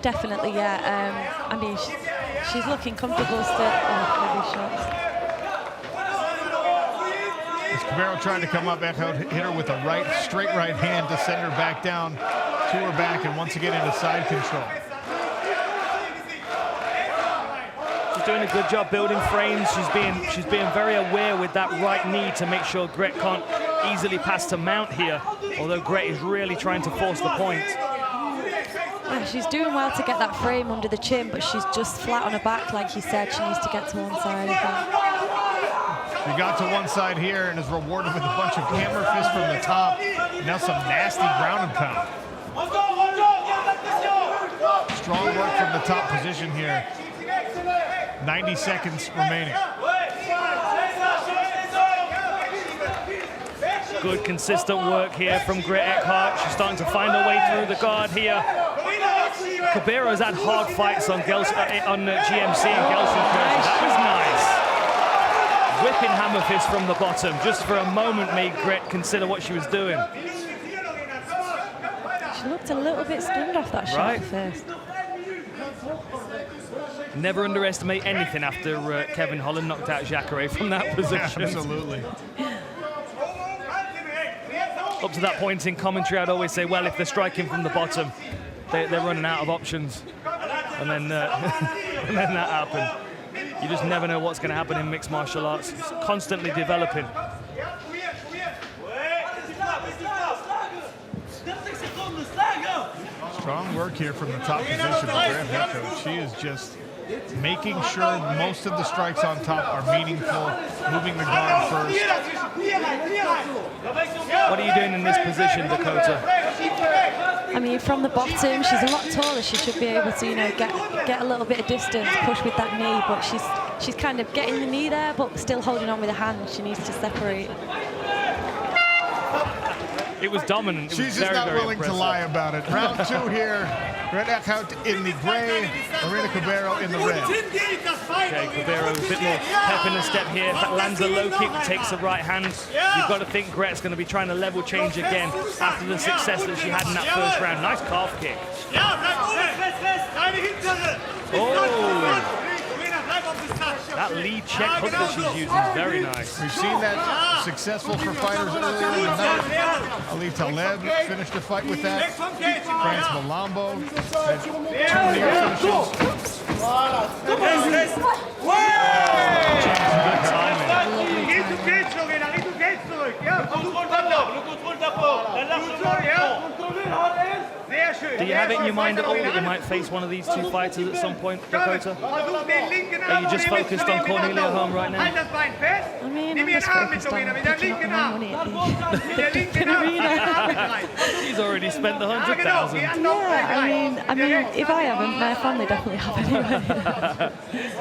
Definitely, yeah. I mean, she's looking comfortable still. Heavy shots. 𝗘𝗨𝗏𝗏 trying to come up, 𝗟𝗏𝗏𝗏 hit her with a straight right hand to send her back down to her back and once again into side control. She's doing a good job building frames. She's being very aware with that right knee to make sure 𝗟𝗏𝗏 can't easily pass to mount here, although 𝗟𝗏𝗏 is really trying to force the point. Yeah, she's doing well to get that frame under the chin, but she's just flat on her back, like you said. She needs to get to one side, I think. She got to one side here and is rewarded with a bunch of hammer fists from the top. Now some nasty ground and pound. Strong work from the top position here. 90 seconds remaining. Good consistent work here from 𝗟𝗏𝗏𝗏. She's starting to find her way through the guard here. 𝗘𝗨𝗏𝗏 has had hard fights on GMC and Gelsenkirchen. That was nice. Whipping hammer fist from the bottom. Just for a moment made 𝗟𝗏𝗏 consider what she was doing. She looked a little bit stunned off that shot at first. Never underestimate anything after Kevin Holland knocked out 𝗟𝗏𝗏𝗏 from that position. Yeah, absolutely. Up to that point in commentary, I'd always say, well, if they're striking from the bottom, they're running out of options. And then, and then that happened. You just never know what's going to happen in mixed martial arts. It's constantly developing. Strong work here from the top position of 𝗟𝗏𝗏𝗏. She is just making sure most of the strikes on top are meaningful, moving the guard first. What are you doing in this position, Dakota? I mean, from the bottom, she's a lot taller. She should be able to, you know, get a little bit of distance, push with that knee. But she's kind of getting the knee there, but still holding on with her hand. She needs to separate. It was dominant. She's just not willing to lie about it. Round two here. 𝗟𝗏𝗏𝗏𝗏 in the gray, Marina 𝗘𝗨𝗏𝗏 in the red. Okay, 𝗘𝗨𝗏𝗏𝗏 a bit more pep in the step here. If that lands a low kick, takes the right hand. You've got to think 𝗟𝗏𝗏's going to be trying to level change again after the success that she had in that first round. Nice calf kick. Oh! That lead check hook that she's using is very nice. We've seen that successful for fighters earlier in the night. 𝗟𝗏𝗏𝗏 finished the fight with that. France Malambo had 2 near finishes. Good timing. Do you have it in your mind at all that you might face one of these two fighters at some point, Dakota? Are you just focused on Cornelia Holm right now? I mean, I'm just focused on picking up my money at the arena. She's already spent the 100,000. Yeah, I mean, if I haven't, my family definitely have anyway.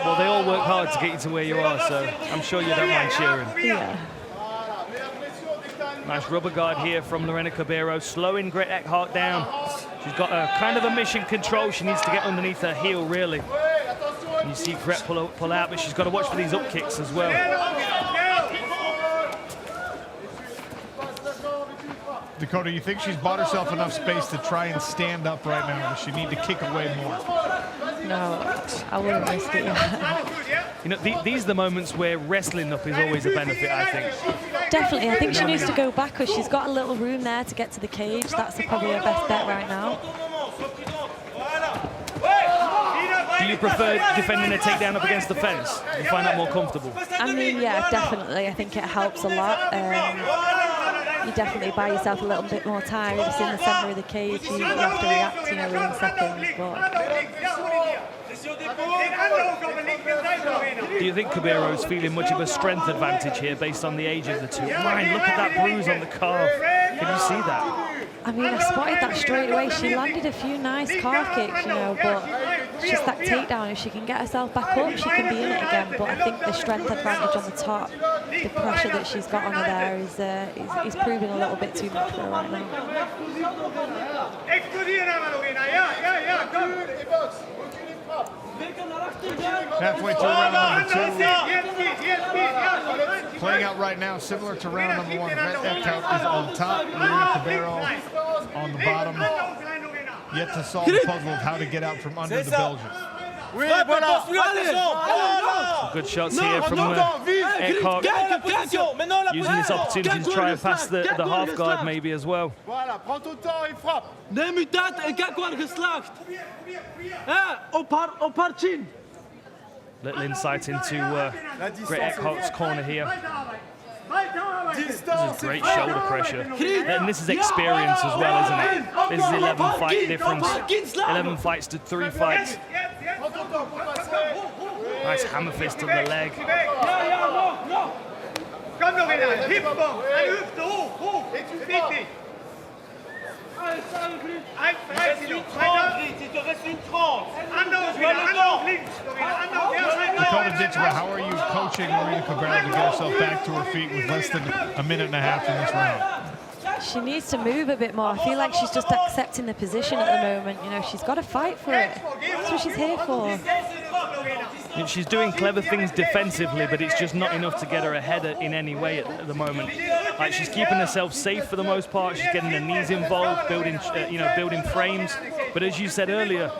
Well, they all work hard to get you to where you are, so I'm sure you don't mind cheering. Yeah. Nice rubber guard here from Marina 𝗘𝗨𝗏𝗏𝗏, slowing 𝗟𝗏𝗏𝗏𝗏. She's got a kind of a mission control. She needs to get underneath her heel, really. You see Gret pull out, but she's got to watch for these up kicks as well. Dakota, you think she's bought herself enough space to try and stand up right now? Does she need to kick away more? No, I wouldn't risk it yet. You know, these are the moments where wrestling up is always a benefit, I think. Definitely, I think she needs to go back because she's got a little room there to get to the cage. That's probably her best bet right now. Do you prefer defending a takedown up against the fence? Do you find that more comfortable? I mean, yeah, definitely. I think it helps a lot. You definitely buy yourself a little bit more time. If it's in the centre of the cage, you have to react, you know, within seconds. Do you think 𝗘𝗦𝗏's feeling much of a strength advantage here based on the age of the two? Ryan, look at that bruise on the calf. Can you see that? I mean, I spotted that straight away. She landed a few nice calf kicks, you know, but it's just that takedown. If she can get herself back up, she can be in it again. But I think the strength advantage on the top, the pressure that she's got on her there is proving a little bit too much for her right now. Halfway through round number 2. Playing out right now, similar to round number 1. 𝗟𝗘𝗥𝗢𝗣𝗘 is on top, Marina 𝗘𝗏𝗏 on the bottom. Yet to solve the puzzle of how to get out from under the Belgian. Good shots here from 𝗟𝗏𝗥𝗢𝗏, using this opportunity to try and pass the half guard maybe as well. Little insight into 𝗟𝗏𝗥𝗢𝗏's corner here. This is great shoulder pressure. And this is experience as well, isn't it? This is 11 fight difference. 11 fights to 3 fights. Nice hammer fist to the leg. Dakota Ditcheva, how are you coaching Marina 𝗘𝗏𝗏 to get herself back to her feet with less than a minute and a half in this round? She needs to move a bit more. I feel like she's just accepting the position at the moment. You know, she's got to fight for it. That's what she's here for. She's doing clever things defensively, but it's just not enough to get her ahead in any way at the moment. Like, she's keeping herself safe for the most part. She's getting her knees involved, building frames. But as you said earlier,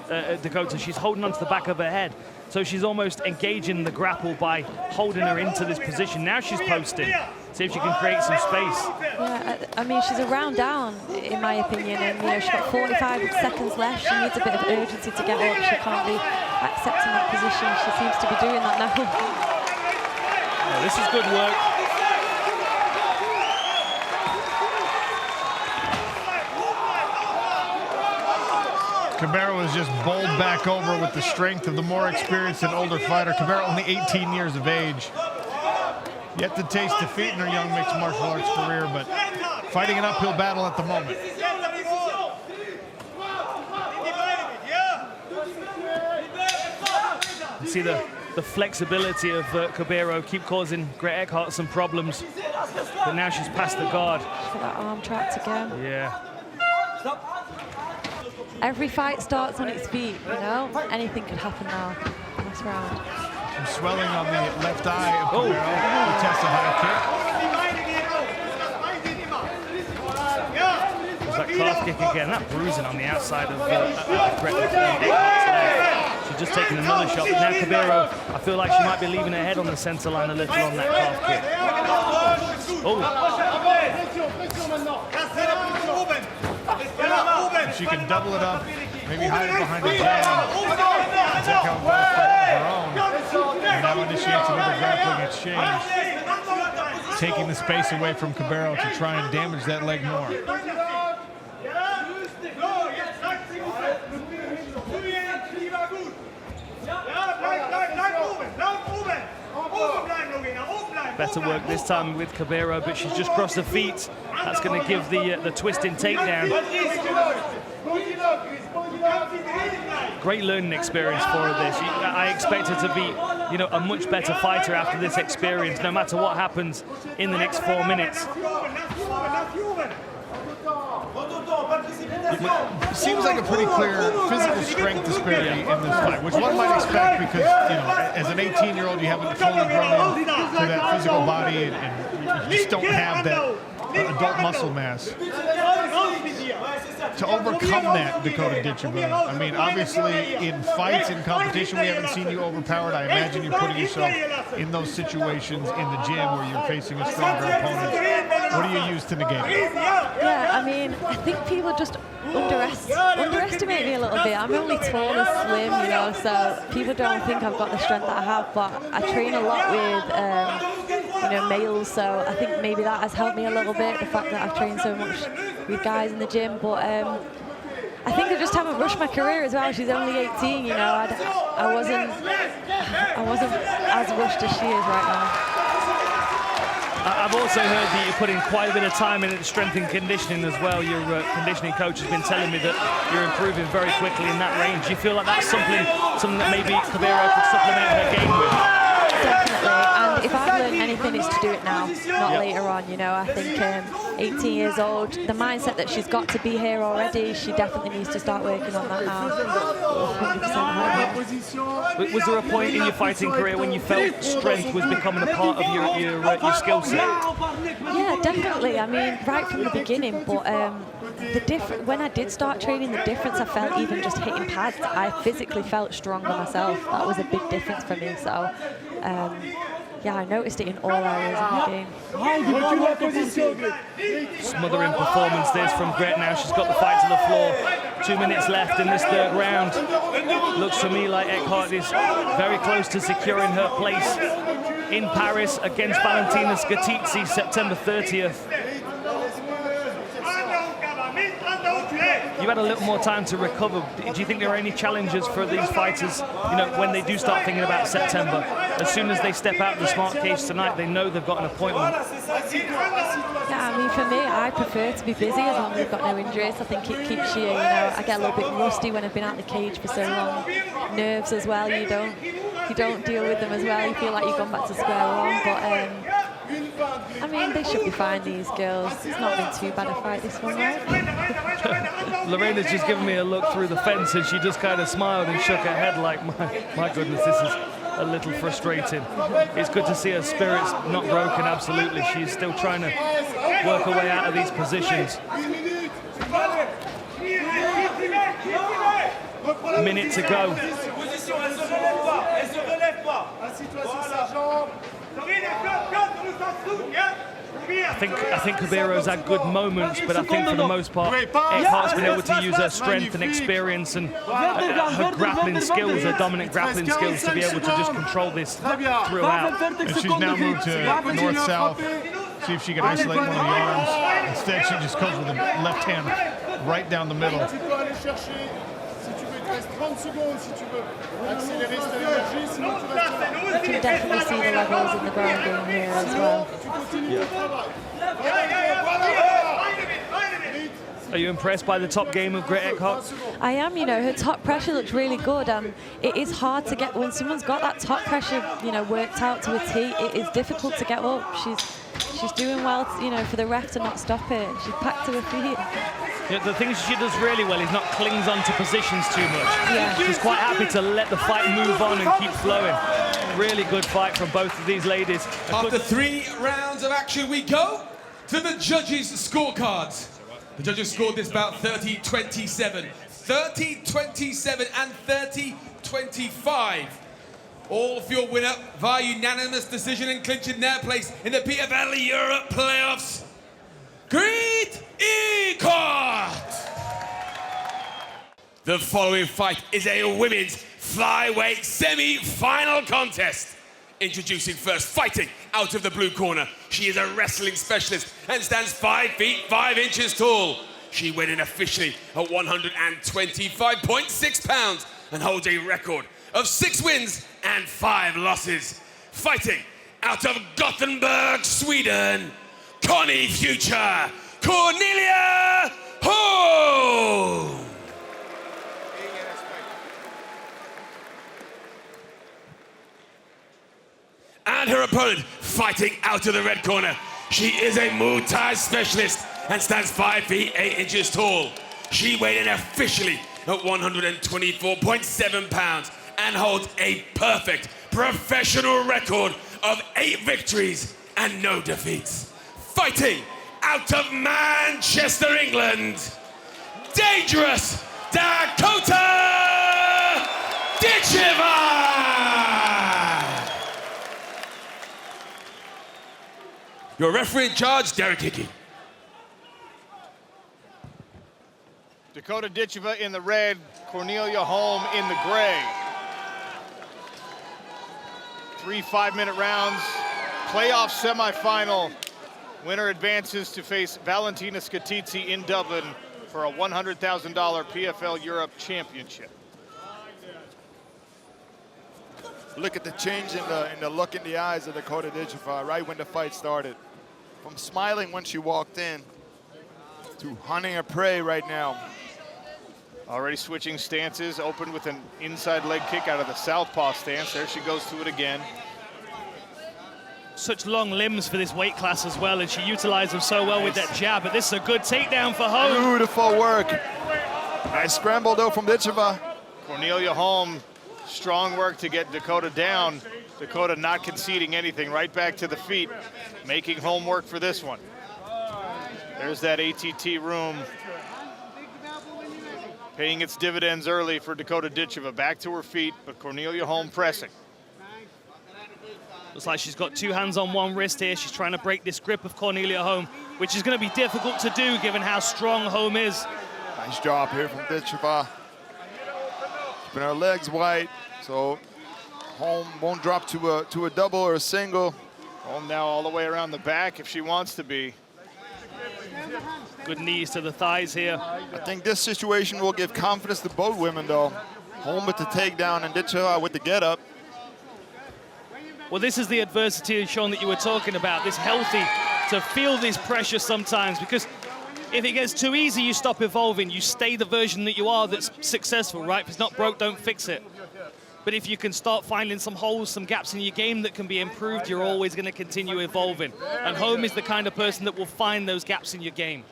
Dakota, she's holding onto the back of her head. So she's almost engaging the grapple by holding her into this position. Now she's posting. See if she can create some space. Yeah, I mean, she's a round down, in my opinion, and you know, she's got 45 seconds left. She needs a bit of urgency to get up. She can't be accepting that position. She seems to be doing that now. Yeah, this is good work. 𝗘𝗏𝗏 was just bowled back over with the strength of the more experienced and older fighter. 𝗘𝗏𝗏 only 18 years of age. Yet to taste defeat in her young mixed martial arts career, but fighting an uphill battle at the moment. You see the flexibility of 𝗘𝗏𝗏 keep causing 𝗟𝗏𝗥𝗢𝗏 some problems, but now she's past the guard. For that arm trapped again. Yeah. Every fight starts on its feet, you know? Anything could happen now in this round. Some swelling on the left eye of 𝗘𝗏𝗏. Tests a high kick. There's that calf kick again, that bruising on the outside of 𝗟𝗏𝗏𝗏. She's just taking another shot, but now 𝗘𝗏𝗏𝗏, I feel like she might be leaving her head on the center line a little on that calf kick. Oh. If she can double it up, maybe hide it behind a jab. 𝗟𝗏𝗏𝗏 goes for her own. And now initiates another grappling exchange, taking the space away from 𝗘𝗏𝗏𝗏 to try and damage that leg more. Better work this time with 𝗘𝗏𝗏𝗏, but she's just crossed her feet. That's going to give the twisting takedown. Great learning experience for her. I expect her to be, you know, a much better fighter after this experience, no matter what happens in the next 4 minutes. It seems like a pretty clear physical strength disparity in this fight, which one might expect because, you know, as an 18-year-old, you haven't fully grown into that physical body, and you just don't have that adult muscle mass. To overcome that, Dakota Ditcheva, I mean, obviously in fights, in competition, we haven't seen you overpowered. I imagine you're putting yourself in those situations in the gym where you're facing a stronger opponent. What do you use to negate it? Yeah, I mean, I think people just underestimate me a little bit. I'm only tall and slim, you know, so people don't think I've got the strength that I have, but I train a lot with, you know, males, so I think maybe that has helped me a little bit, the fact that I've trained so much with guys in the gym, but I think I just haven't rushed my career as well. She's only 18, you know, I wasn't as rushed as she is right now. I've also heard that you're putting quite a bit of time into strength and conditioning as well. Your conditioning coach has been telling me that you're improving very quickly in that range. Do you feel like that's something that maybe 𝗘𝗨𝗥𝗢𝗣𝗘 could supplement her game with? Definitely, and if I've learned anything, it's to do it now, not later on, you know. I think 18 years old, the mindset that she's got to be here already, she definitely needs to start working on that now. 100%. Was there a point in your fighting career when you felt strength was becoming a part of your skill set? Yeah, definitely. I mean, right from the beginning, but when I did start training, the difference I felt even just hitting pads, I physically felt stronger myself. That was a big difference for me. So, yeah, I noticed it in all areas of the game. Smothering performance this from Gret now. She's got the fight to the floor. 2 minutes left in this third round. Looks to me like Egbert is very close to securing her place in Paris against Valentina Scatizzi, September 30th. You had a little more time to recover. Do you think there are any challenges for these fighters, you know, when they do start thinking about September? As soon as they step out of the smart cage tonight, they know they've got an appointment. Yeah, I mean, for me, I prefer to be busy as long as I've got no injuries. I think it keeps you, you know, I get a little bit rusty when I've been out of the cage for so long. Nerves as well, you don't deal with them as well. You feel like you've gone back to square one, but I mean, they should be fine, these girls. It's not been too bad a fight, this one, right? Lorena's just given me a look through the fence and she just kind of smiled and shook her head like, my goodness, this is a little frustrating. It's good to see her spirit's not broken, absolutely. She's still trying to work her way out of these positions. A minute to go. I think 𝗘𝗨𝗥𝗢𝗣𝗅's had good moments, but I think for the most part, Egbhart's been able to use her strength and experience and her grappling skills, her dominant grappling skills, to be able to just control this throughout. And she's now moved to north-south, see if she can isolate one of the arms. Instead, she just goes with the left hand right down the middle. You can definitely see the levels in the ground game here as well. Are you impressed by the top game of 𝗘𝗥𝗢𝗣𝗅? I am, you know, her top pressure looks really good, and it is hard to get, when someone's got that top pressure, you know, worked out to a T, it is difficult to get up. She's doing well, you know, for the ref to not stop it. She's packed to her feet. You know, the thing she does really well is not clings onto positions too much. Yeah. She's quite happy to let the fight move on and keep flowing. Really good fight from both of these ladies. After 3 rounds of action, we go to the judges' scorecards. The judges scored this bout 30-27, 30-27 and 30-25. All for your winner via unanimous decision and clinching their place in the PFL Europe playoffs. 𝗘𝗨𝗥𝗢𝗣𝗘. The following fight is a women's flyweight semi-final contest. Introducing first, fighting out of the blue corner. She is a wrestling specialist and stands 5 feet 5 inches tall. She weighed in officially at 125.6 pounds and holds a record of 6 wins and 5 losses. Fighting out of Gothenburg, Sweden, Connie Future, Cornelia Ho! And her opponent, fighting out of the red corner. She is a Muay Thai specialist and stands 5 feet 8 inches tall. She weighed in officially at 124.7 pounds and holds a perfect professional record of 8 victories and no defeats. Fighting out of Manchester, England, dangerous Dakota Ditcheva! Your referee in charge, 𝗟𝗘𝗥𝗢𝗣𝗘. Dakota Ditcheva in the red, Cornelia Holm in the gray. 3 5-minute rounds, playoff semifinal. Winner advances to face Valentina Scatizzi in Dublin for a $100,000 PFL Europe Championship. Look at the change in the look in the eyes of Dakota Ditcheva right when the fight started. From smiling when she walked in to hunting her prey right now. Already switching stances, opened with an inside leg kick out of the southpaw stance. There she goes to it again. Such long limbs for this weight class as well, and she utilized them so well with that jab, but this is a good takedown for Holm. Beautiful work. Nice scramble though from Ditcheva. Cornelia Holm, strong work to get Dakota down. Dakota not conceding anything, right back to the feet, making Holm work for this one. There's that ATT room paying its dividends early for Dakota Ditcheva. Back to her feet, but Cornelia Holm pressing. Looks like she's got 2 hands on 1 wrist here. She's trying to break this grip of Cornelia Holm, which is going to be difficult to do given how strong Holm is. Nice job here from Ditcheva. Keeping her legs wide, so Holm won't drop to a double or a single. Holm now all the way around the back if she wants to be. Good knees to the thighs here. I think this situation will give confidence to both women though. Holm with the takedown and Ditcheva with the get up. Well, this is the adversity, Sean, that you were talking about. This healthy to feel this pressure sometimes, because if it gets too easy, you stop evolving. You stay the version that you are that's successful, right? If it's not broke, don't fix it. But if you can start finding some holes, some gaps in your game that can be improved, you're always going to continue evolving. And Holm is the kind of person that will find those gaps in your game.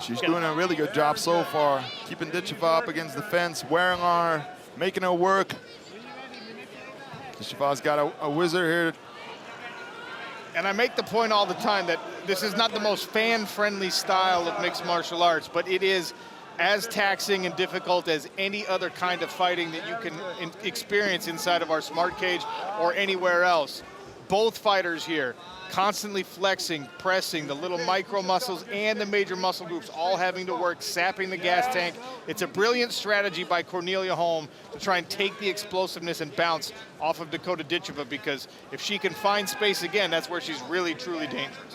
She's doing a really good job so far, keeping Ditcheva up against the fence, wearing on her, making her work. Ditcheva's got a wizard here. And I make the point all the time that this is not the most fan-friendly style of mixed martial arts, but it is as taxing and difficult as any other kind of fighting that you can experience inside of our smart cage or anywhere else. Both fighters here constantly flexing, pressing, the little micro muscles and the major muscle groups all having to work, sapping the gas tank. It's a brilliant strategy by Cornelia Holm to try and take the explosiveness and bounce off of Dakota Ditcheva, because if she can find space again, that's where she's really, truly dangerous.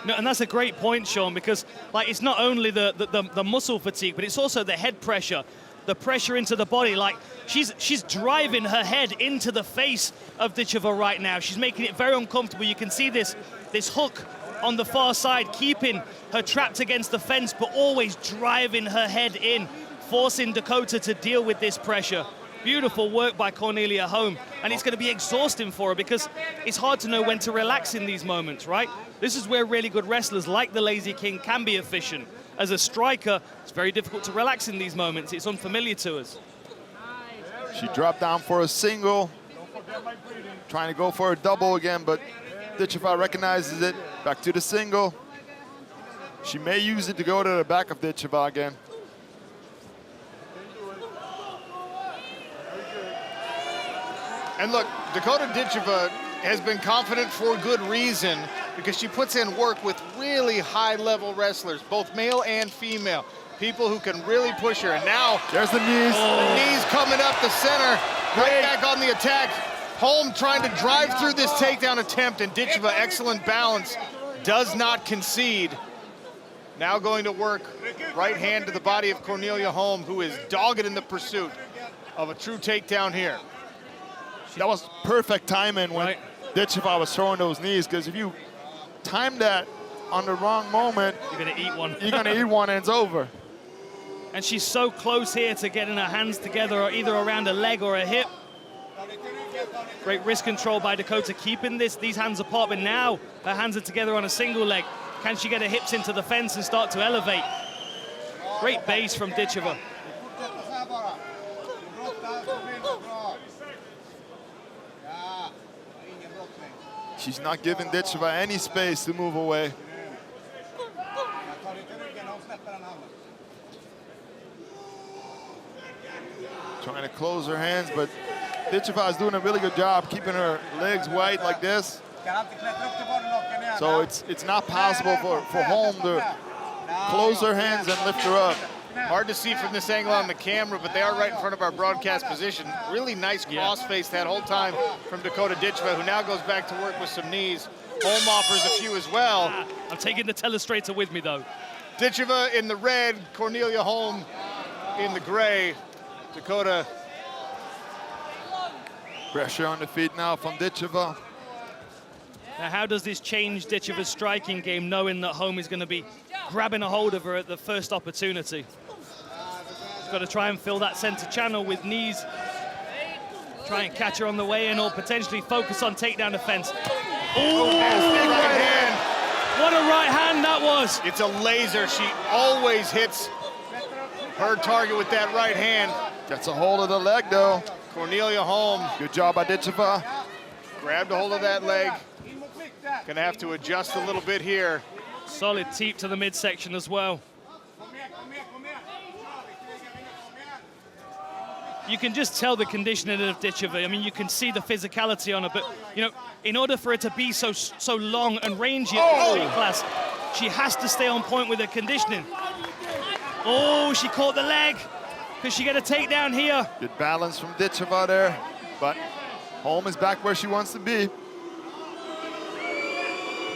No, and that's a great point, Sean, because like it's not only the muscle fatigue, but it's also the head pressure, the pressure into the body. Like she's driving her head into the face of Ditcheva right now. She's making it very uncomfortable. You can see this hook on the far side, keeping her trapped against the fence, but always driving her head in, forcing Dakota to deal with this pressure. Beautiful work by Cornelia Holm, and it's going to be exhausting for her because it's hard to know when to relax in these moments, right? This is where really good wrestlers like the Lazy King can be efficient. As a striker, it's very difficult to relax in these moments. It's unfamiliar to us. She dropped down for a single, trying to go for a double again, but Ditcheva recognizes it. Back to the single. She may use it to go to the back of Ditcheva again. And look, Dakota Ditcheva has been confident for good reason, because she puts in work with really high-level wrestlers, both male and female, people who can really push her. And now, there's the knees. The knees coming up the center, right back on the attack. Holm trying to drive through this takedown attempt, and Ditcheva, excellent balance, does not concede. Now going to work right hand to the body of Cornelia Holm, who is dogged in the pursuit of a true takedown here. That was perfect timing when Ditcheva was throwing those knees, because if you time that on the wrong moment, you're going to eat one. You're going to eat one and it's over. And she's so close here to getting her hands together, or either around a leg or a hip. Great wrist control by Dakota, keeping these hands apart, but now her hands are together on a single leg. Can she get her hips into the fence and start to elevate? Great base from Ditcheva. She's not giving Ditcheva any space to move away. Trying to close her hands, but Ditcheva is doing a really good job keeping her legs wide like this. So it's not possible for Holm to close her hands and lift her up. Hard to see from this angle on the camera, but they are right in front of our broadcast position. Really nice cross-face that whole time from Dakota Ditcheva, who now goes back to work with some knees. Holm offers a few as well. I'm taking the telestrator with me, though. Ditcheva in the red, Cornelia Holm in the gray. Dakota. Pressure on the feet now from Ditcheva. Now, how does this change Ditcheva's striking game, knowing that Holm is going to be grabbing a hold of her at the first opportunity? She's got to try and fill that center channel with knees. Try and catch her on the way in, or potentially focus on takedown defense. Oh, big right hand. What a right hand that was. It's a laser. She always hits her target with that right hand. Gets a hold of the leg, though. Cornelia Holm. Good job by Ditcheva. Grabbed a hold of that leg. Gonna have to adjust a little bit here. Solid teep to the midsection as well. You can just tell the conditioning of Ditcheva. I mean, you can see the physicality on her, but you know, in order for her to be so long and rangy at the weight class, she has to stay on point with her conditioning. Oh, she caught the leg. Could she get a takedown here? Good balance from Ditcheva there, but Holm is back where she wants to be.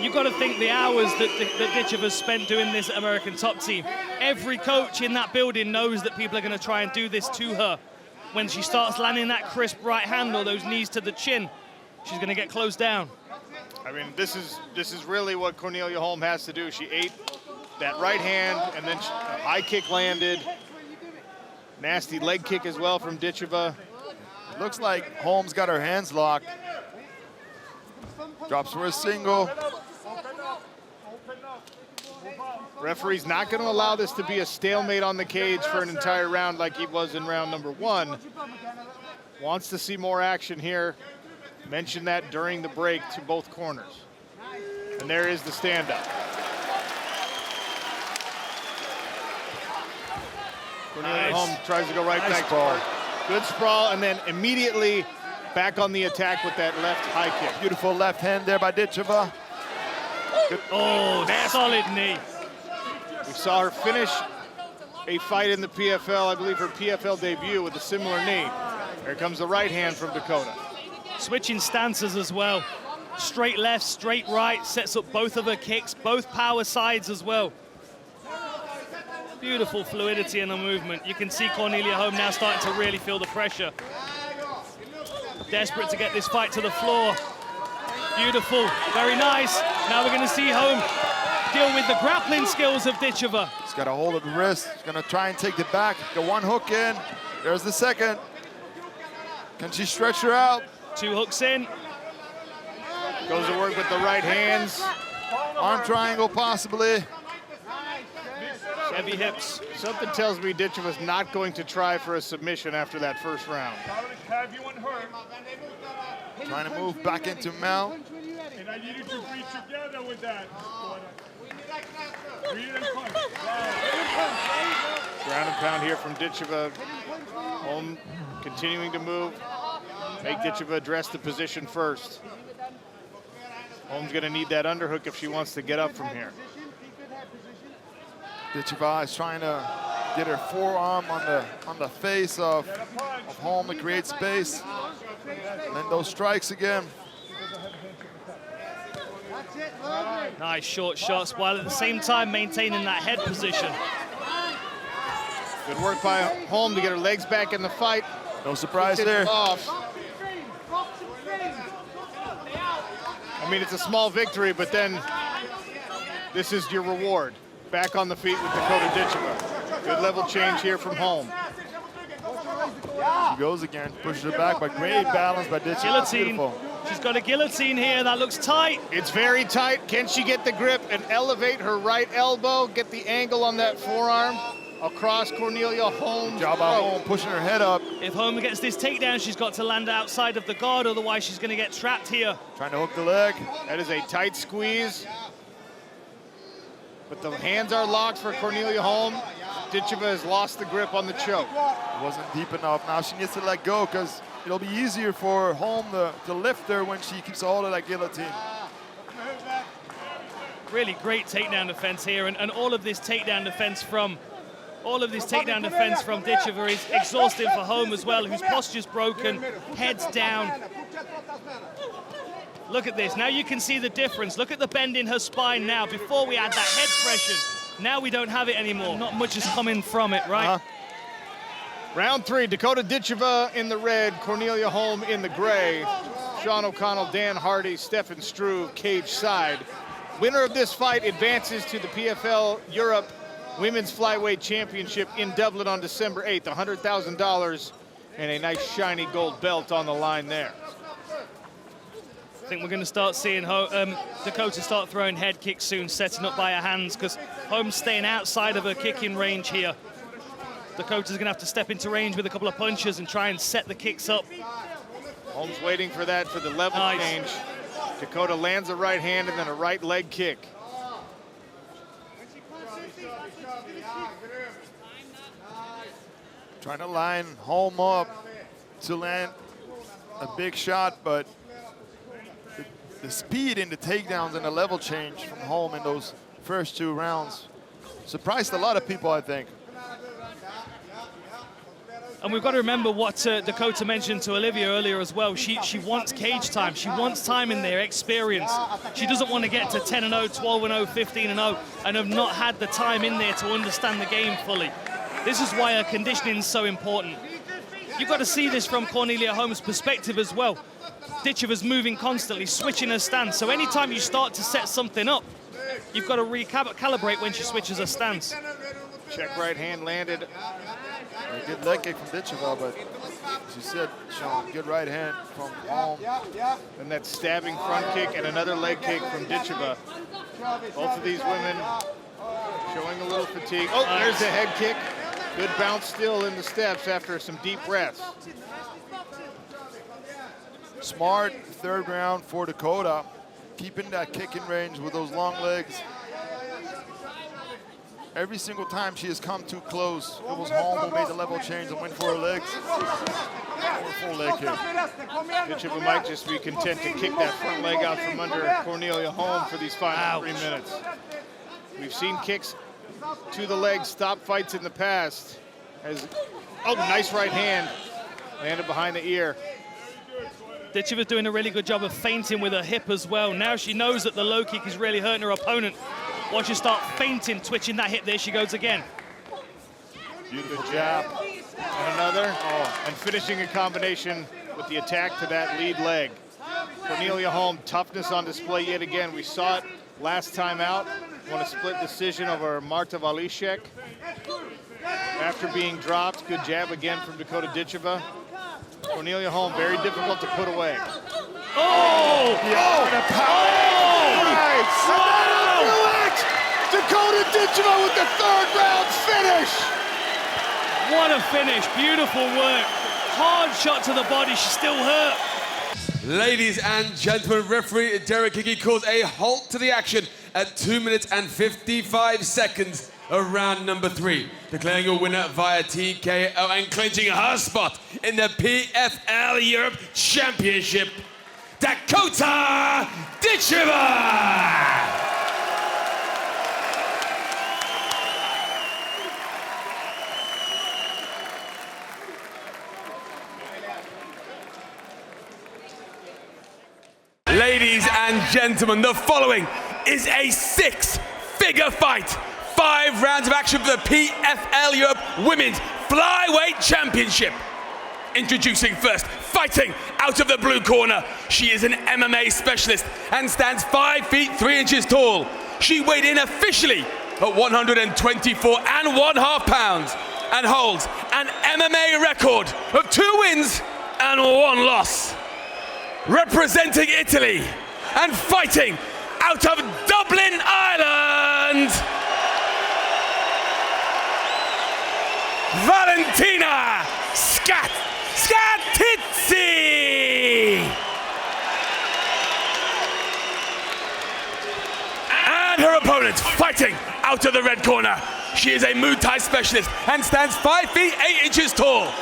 You've got to think the hours that Ditcheva's spent doing this American top team. Every coach in that building knows that people are going to try and do this to her. When she starts landing that crisp right hand or those knees to the chin, she's going to get closed down. I mean, this is really what Cornelia Holm has to do. She ate that right hand, and then a high kick landed. Nasty leg kick as well from Ditcheva. It looks like Holm's got her hands locked. Drops for a single. Referee's not going to allow this to be a stalemate on the cage for an entire round like he was in round number 1. Wants to see more action here. Mentioned that during the break to both corners. And there is the stand-up. Cornelia Holm tries to go right back to her. Good sprawl, and then immediately back on the attack with that left high kick. Beautiful left hand there by Ditcheva. Oh, solid knee. We saw her finish a fight in the PFL, I believe her PFL debut, with a similar knee. Here comes the right hand from Dakota. Switching stances as well. Straight left, straight right, sets up both of her kicks, both power sides as well. Beautiful fluidity in the movement. You can see Cornelia Holm now starting to really feel the pressure. Desperate to get this fight to the floor. Beautiful, very nice. Now we're going to see Holm deal with the grappling skills of Ditcheva. She's got a hold of the wrist. She's going to try and take it back. Got one hook in. There's the second. Can she stretch her out? 2 hooks in. Goes to work with the right hands. Arm triangle possibly. Heavy hips. Something tells me Ditcheva's not going to try for a submission after that first round. Trying to move back into mount. And I need you to reach together with that. Ground and pound here from Ditcheva. Holm continuing to move. Make Ditcheva address the position first. Holm's going to need that underhook if she wants to get up from here. Ditcheva is trying to get her forearm on the face of Holm to create space. And then those strikes again. Nice short shots, while at the same time maintaining that head position. Good work by Holm to get her legs back in the fight. No surprise there. Off. I mean, it's a small victory, but then this is your reward. Back on the feet with Dakota Ditcheva. Good level change here from Holm. She goes again, pushes her back, but great balance by Ditcheva. Guillotine. Beautiful. She's got a guillotine here. That looks tight. It's very tight. Can she get the grip and elevate her right elbow, get the angle on that forearm across Cornelia Holmes? Job by Holm, pushing her head up. If Holm gets this takedown, she's got to land outside of the guard, otherwise she's going to get trapped here. Trying to hook the leg. That is a tight squeeze. But the hands are locked for Cornelia Holm. Ditcheva has lost the grip on the choke. It wasn't deep enough. Now she needs to let go because it'll be easier for Holm to lift her when she keeps a hold of that guillotine. Really great takedown defense here, and all of this takedown defense from Ditcheva is exhausting for Holm as well, whose posture's broken, head's down. Look at this. Now you can see the difference. Look at the bend in her spine now. Before we had that head pressure. Now we don't have it anymore. Not much is coming from it, right? Round 3, Dakota Ditcheva in the red, Cornelia Holm in the gray. Sean O'Connell, Dan Hardy, Stefan Struve, cage side. Winner of this fight advances to the PFL Europe Women's Flyweight Championship in Dublin on December 8th. $100,000 and a nice shiny gold belt on the line there. I think we're going to start seeing Dakota start throwing head kicks soon, setting up by her hands, because Holm's staying outside of her kicking range here. Dakota's going to have to step into range with a couple of punches and try and set the kicks up. Holm's waiting for that for the level change. Dakota lands a right hand and then a right leg kick. Trying to line Holm up to land a big shot, but the speed in the takedowns and the level change from Holm in those first 2 rounds surprised a lot of people, I think. And we've got to remember what Dakota mentioned to Olivia earlier as well. She wants cage time. She wants time in there, experience. She doesn't want to get to 10-0, 12-0, 15-0, and have not had the time in there to understand the game fully. This is why her conditioning is so important. You've got to see this from Cornelia Holm's perspective as well. Ditcheva's moving constantly, switching her stance. So anytime you start to set something up, you've got to recalibrate when she switches her stance. Check right hand landed. A good leg kick from Ditcheva, but as you said, Sean, good right hand from Holm. And that stabbing front kick and another leg kick from Ditcheva. Both of these women showing a little fatigue. Oh, there's the head kick. Good bounce still in the steps after some deep breaths. Smart 3rd round for Dakota, keeping that kicking range with those long legs. Every single time she has come too close, it was Holm who made the level change and went for her legs. Powerful leg kick. Ditcheva might just be content to kick that front leg out from under Cornelia Holm for these final 3 minutes. We've seen kicks to the leg stop fights in the past. Nice right hand. Landed behind the ear. Ditcheva's doing a really good job of feinting with her hip as well. Now she knows that the low kick is really hurting her opponent. Watch her start feinting, twitching that hip. There she goes again. Beautiful jab. And another. And finishing a combination with the attack to that lead leg. Cornelia Holm, toughness on display yet again. We saw it last time out. Won a split decision over 𝗟𝗘𝗥𝗢𝗣𝗘. After being dropped, good jab again from Dakota Ditcheva. Cornelia Holm, very difficult to put away. Dakota Ditcheva with the 3rd round finish. What a finish, beautiful work. Hard shot to the body, she's still hurt. Ladies and gentlemen, referee Derek Hickey calls a halt to the action at 2 minutes and 55 seconds of round number 3. Declaring a winner via TKO and clinching her spot in the PFL Europe Championship, Dakota Ditcheva! Ladies and gentlemen, the following is a 6-figure fight. 5 rounds of action for the PFL Europe Women's Flyweight Championship. Introducing first, fighting out of the blue corner. She is an MMA specialist and stands 5 feet 3 inches tall. She weighed in officially at 124.5 pounds. and holds an MMA record of 2 wins and 1 loss. Representing Italy and fighting out of Dublin, Ireland, Valentina Scatizzi. And her opponent fighting out of the red corner. She is a Muay Thai specialist and stands 5 feet 8 inches tall.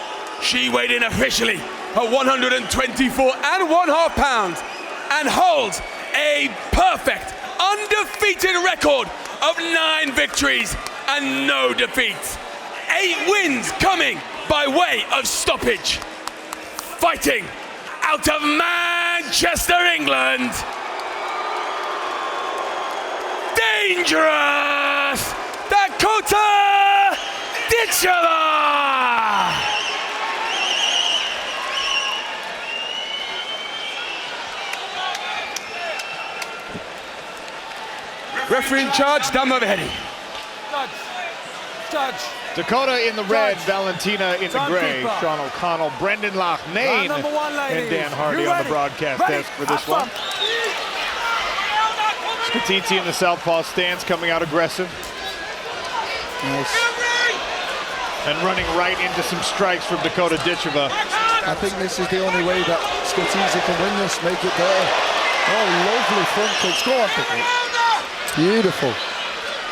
She weighed in officially at 124.5 pounds and holds a perfect undefeated record of 9 victories and no defeats. 8 wins coming by way of stoppage. Fighting out of Manchester, England, dangerous Dakota Ditcheva. Referee in charge, Dan Mulvaney. Judge. Dakota in the red, Valentina in the gray. Sean O'Connell, Brendan Loughnane, and Dan Hardy on the broadcast desk for this one. Scatizzi in the southpaw stance, coming out aggressive. Nice. And running right into some strikes from Dakota Ditcheva. I think this is the only way that Scatizzi can win this, make it better. Oh, lovely front kicks. Go on, Dakota. Beautiful.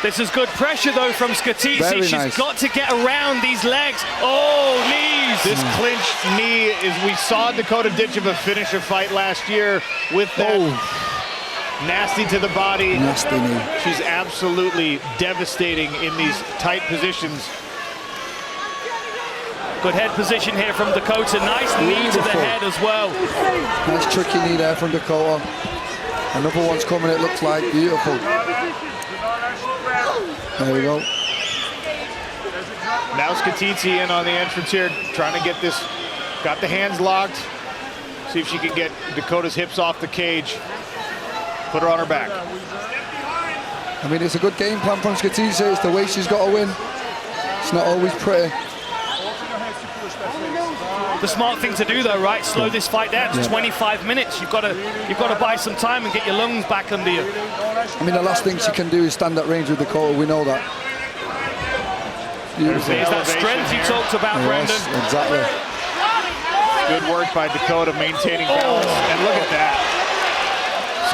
This is good pressure, though, from Scatizzi. Very She's nice. got to get around these legs. Oh, knees. This clinched knee is we saw Dakota Ditcheva finish her fight last year with that nasty to the body. Nasty knee. She's absolutely devastating in these tight positions. Good head position here from Dakota. Nice knee to the head as well. Nice tricky knee there from Dakota. Another one's coming, it looks like. Beautiful. There we go. Now Scatizzi in on the entrance here, trying to get this, got the hands locked. See if she can get Dakota's hips off the cage. Put her on her back. I mean, it's a good game plan from Scatizzi. It's the way she's got to win. It's not always pretty. The smart thing to do, though, right? Slow this fight down to 25 minutes. You've got to buy some time and get your lungs back under you. I mean, the last thing she can do is stand at range with Dakota. We know that. Beautiful. There's that strength you talked about, Brendan. Exactly. Good work by Dakota, maintaining balance. And look at that.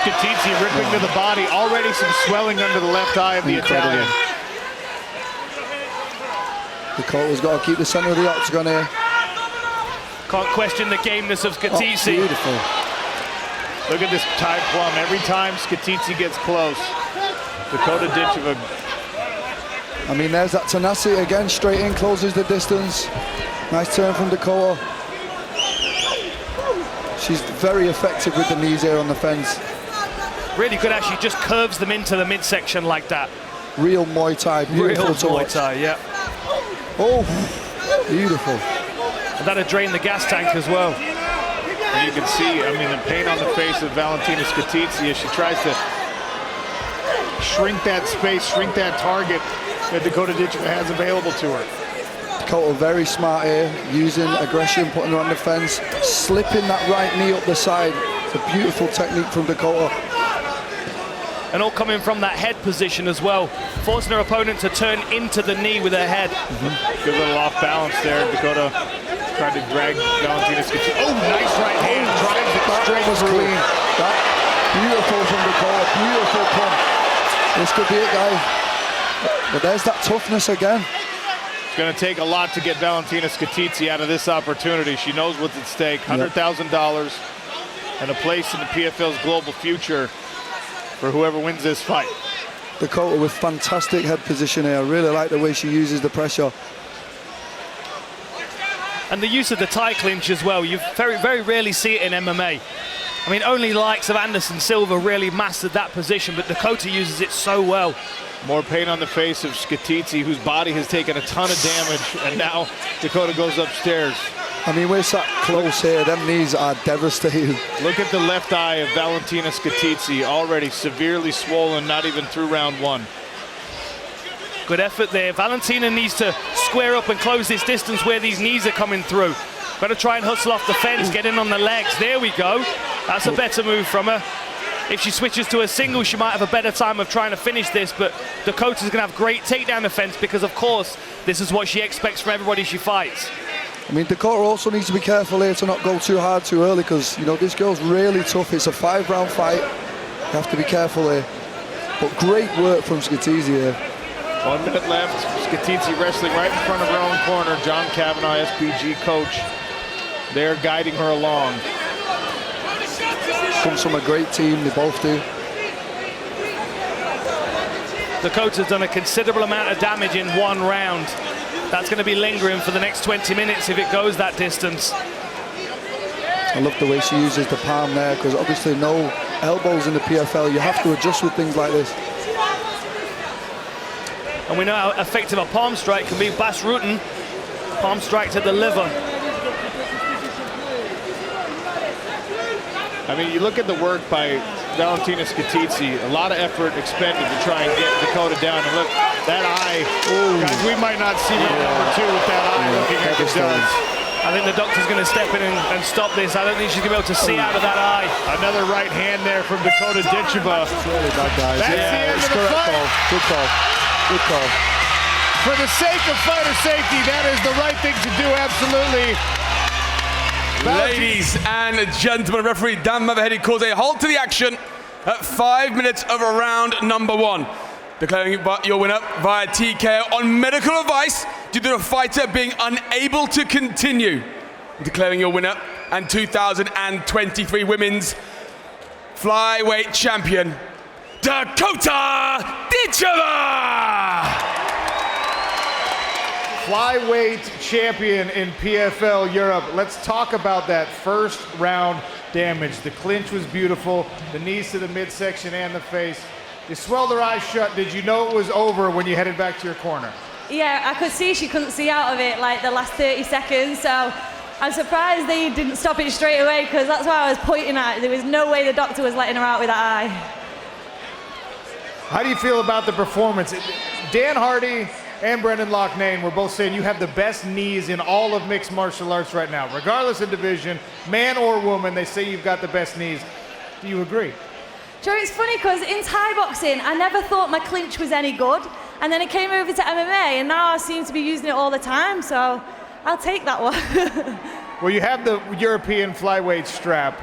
Scatizzi ripping to the body. Already some swelling under the left eye of the Italian. Dakota's got to keep the center of the octagon here. Can't question the gameness of Scatizzi. Oh, beautiful. Look at this Thai plum. Every time Scatizzi gets close, Dakota Ditcheva. I mean, there's that tenacity again. Straight in, closes the distance. Nice turn from Dakota. She's very effective with the knees here on the fence. Really good, actually. Just curves them into the midsection like that. Real Muay Thai. Beautiful Real to Muay watch. Thai, yeah. Oh, beautiful. And that'll drain the gas tank as well. And you can see, I mean, the pain on the face of Valentina Scatizzi as she tries to shrink that space, shrink that target that Dakota Ditcheva has available to her. Dakota very smart here, using aggression, putting her on the fence, slipping that right knee up the side. It's a beautiful technique from Dakota. And all coming from that head position as well, forcing her opponent to turn into the knee with her head. Good little off balance there. Dakota tried to drag Valentina Scatizzi. Oh, nice right hand. Drives it straight was through. clean. That beautiful from Dakota. Beautiful pump. This could be it, guys. But there's that toughness again. It's going to take a lot to get Valentina Scatizzi out of this opportunity. She knows what's at stake. $100,000 and a place in the PFL's global future for whoever wins this fight. Dakota with fantastic head position here. I really like the way she uses the pressure. And the use of the Thai clinch as well. You very, very rarely see it in MMA. I mean, only the likes of Anderson Silva really mastered that position, but Dakota uses it so well. More pain on the face of Scatizzi, whose body has taken a ton of damage, and now Dakota goes upstairs. I mean, we're sat close here. Them knees are devastating. Look at the left eye of Valentina Scatizzi, already severely swollen, not even through round one. Good effort there. Valentina needs to square up and close this distance where these knees are coming through. Got to try and hustle off the fence, get in on the legs. There we go. That's a better move from her. If she switches to a single, she might have a better time of trying to finish this, but Dakota's going to have great takedown defense because, of course, this is what she expects from everybody she fights. I mean, Dakota also needs to be careful here to not go too hard too early because, you know, this girl's really tough. It's a 5-round fight. You have to be careful here. But great work from Scatizzi here. 1 minute left. Scatizzi wrestling right in front of her own corner. John Kavanagh, SPG coach, there guiding her along. Comes from a great team, they both do. Dakota's done a considerable amount of damage in 1 round. That's going to be lingering for the next 20 minutes if it goes that distance. I love the way she uses the palm there because obviously no elbows in the PFL. You have to adjust with things like this. And we know how effective a palm strike can be. Bas Rutten, palm strike to the liver. I mean, you look at the work by Valentina Scatizzi, a lot of effort expended to try and get Dakota down. And look, that eye, guys, we might not see round number 2 with that eye looking like it does. I think the doctor's going to step in and stop this. I don't think she's going to be able to see out of that eye. Another right hand there from Dakota Ditcheva. That's really bad, guys. That's the end of the fight. Call. Good call. Good call. For the sake of fighter safety, that is the right thing to do, absolutely. Ladies and gentlemen, referee Dan Mavahedi calls a halt to the action at 5 minutes of round number 1. Declaring your winner via TKO on medical advice due to the fighter being unable to continue. Declaring your winner and 2023 Women's Flyweight Champion, Dakota Ditcheva! Flyweight champion in PFL Europe. Let's talk about that first round damage. The clinch was beautiful, the knees to the midsection and the face. You swelled her eyes shut. Did you know it was over when you headed back to your corner? Yeah, I could see she couldn't see out of it like the last 30 seconds, so I'm surprised they didn't stop it straight away because that's why I was pointing at. There was no way the doctor was letting her out with that eye. How do you feel about the performance? Dan Hardy and Brendan Loughnane were both saying you have the best knees in all of mixed martial arts right now. Regardless of division, man or woman, they say you've got the best knees. Do you agree? Joe, it's funny because in Thai boxing, I never thought my clinch was any good. And then it came over to MMA, and now I seem to be using it all the time, so I'll take that one. Well, you have the European flyweight strap.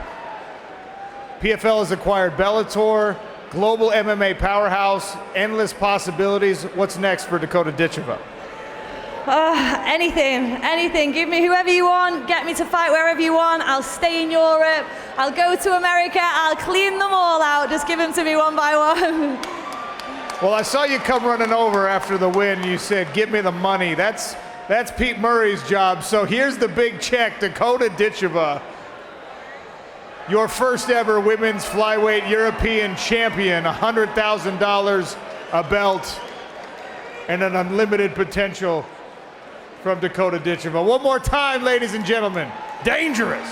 PFL has acquired Bellator, global MMA powerhouse, endless possibilities. What's next for Dakota Ditcheva? Anything. Give me whoever you want, get me to fight wherever you want. I'll stay in Europe, I'll go to America, I'll clean them all out. Just give them to me one by one. Well, I saw you come running over after the win. You said, give me the money. That's Pete Murray's job. So here's the big check, Dakota Ditcheva. Your first ever women's flyweight European champion, $100,000, a belt, and an unlimited potential from Dakota Ditcheva. One more time, ladies and gentlemen, dangerous.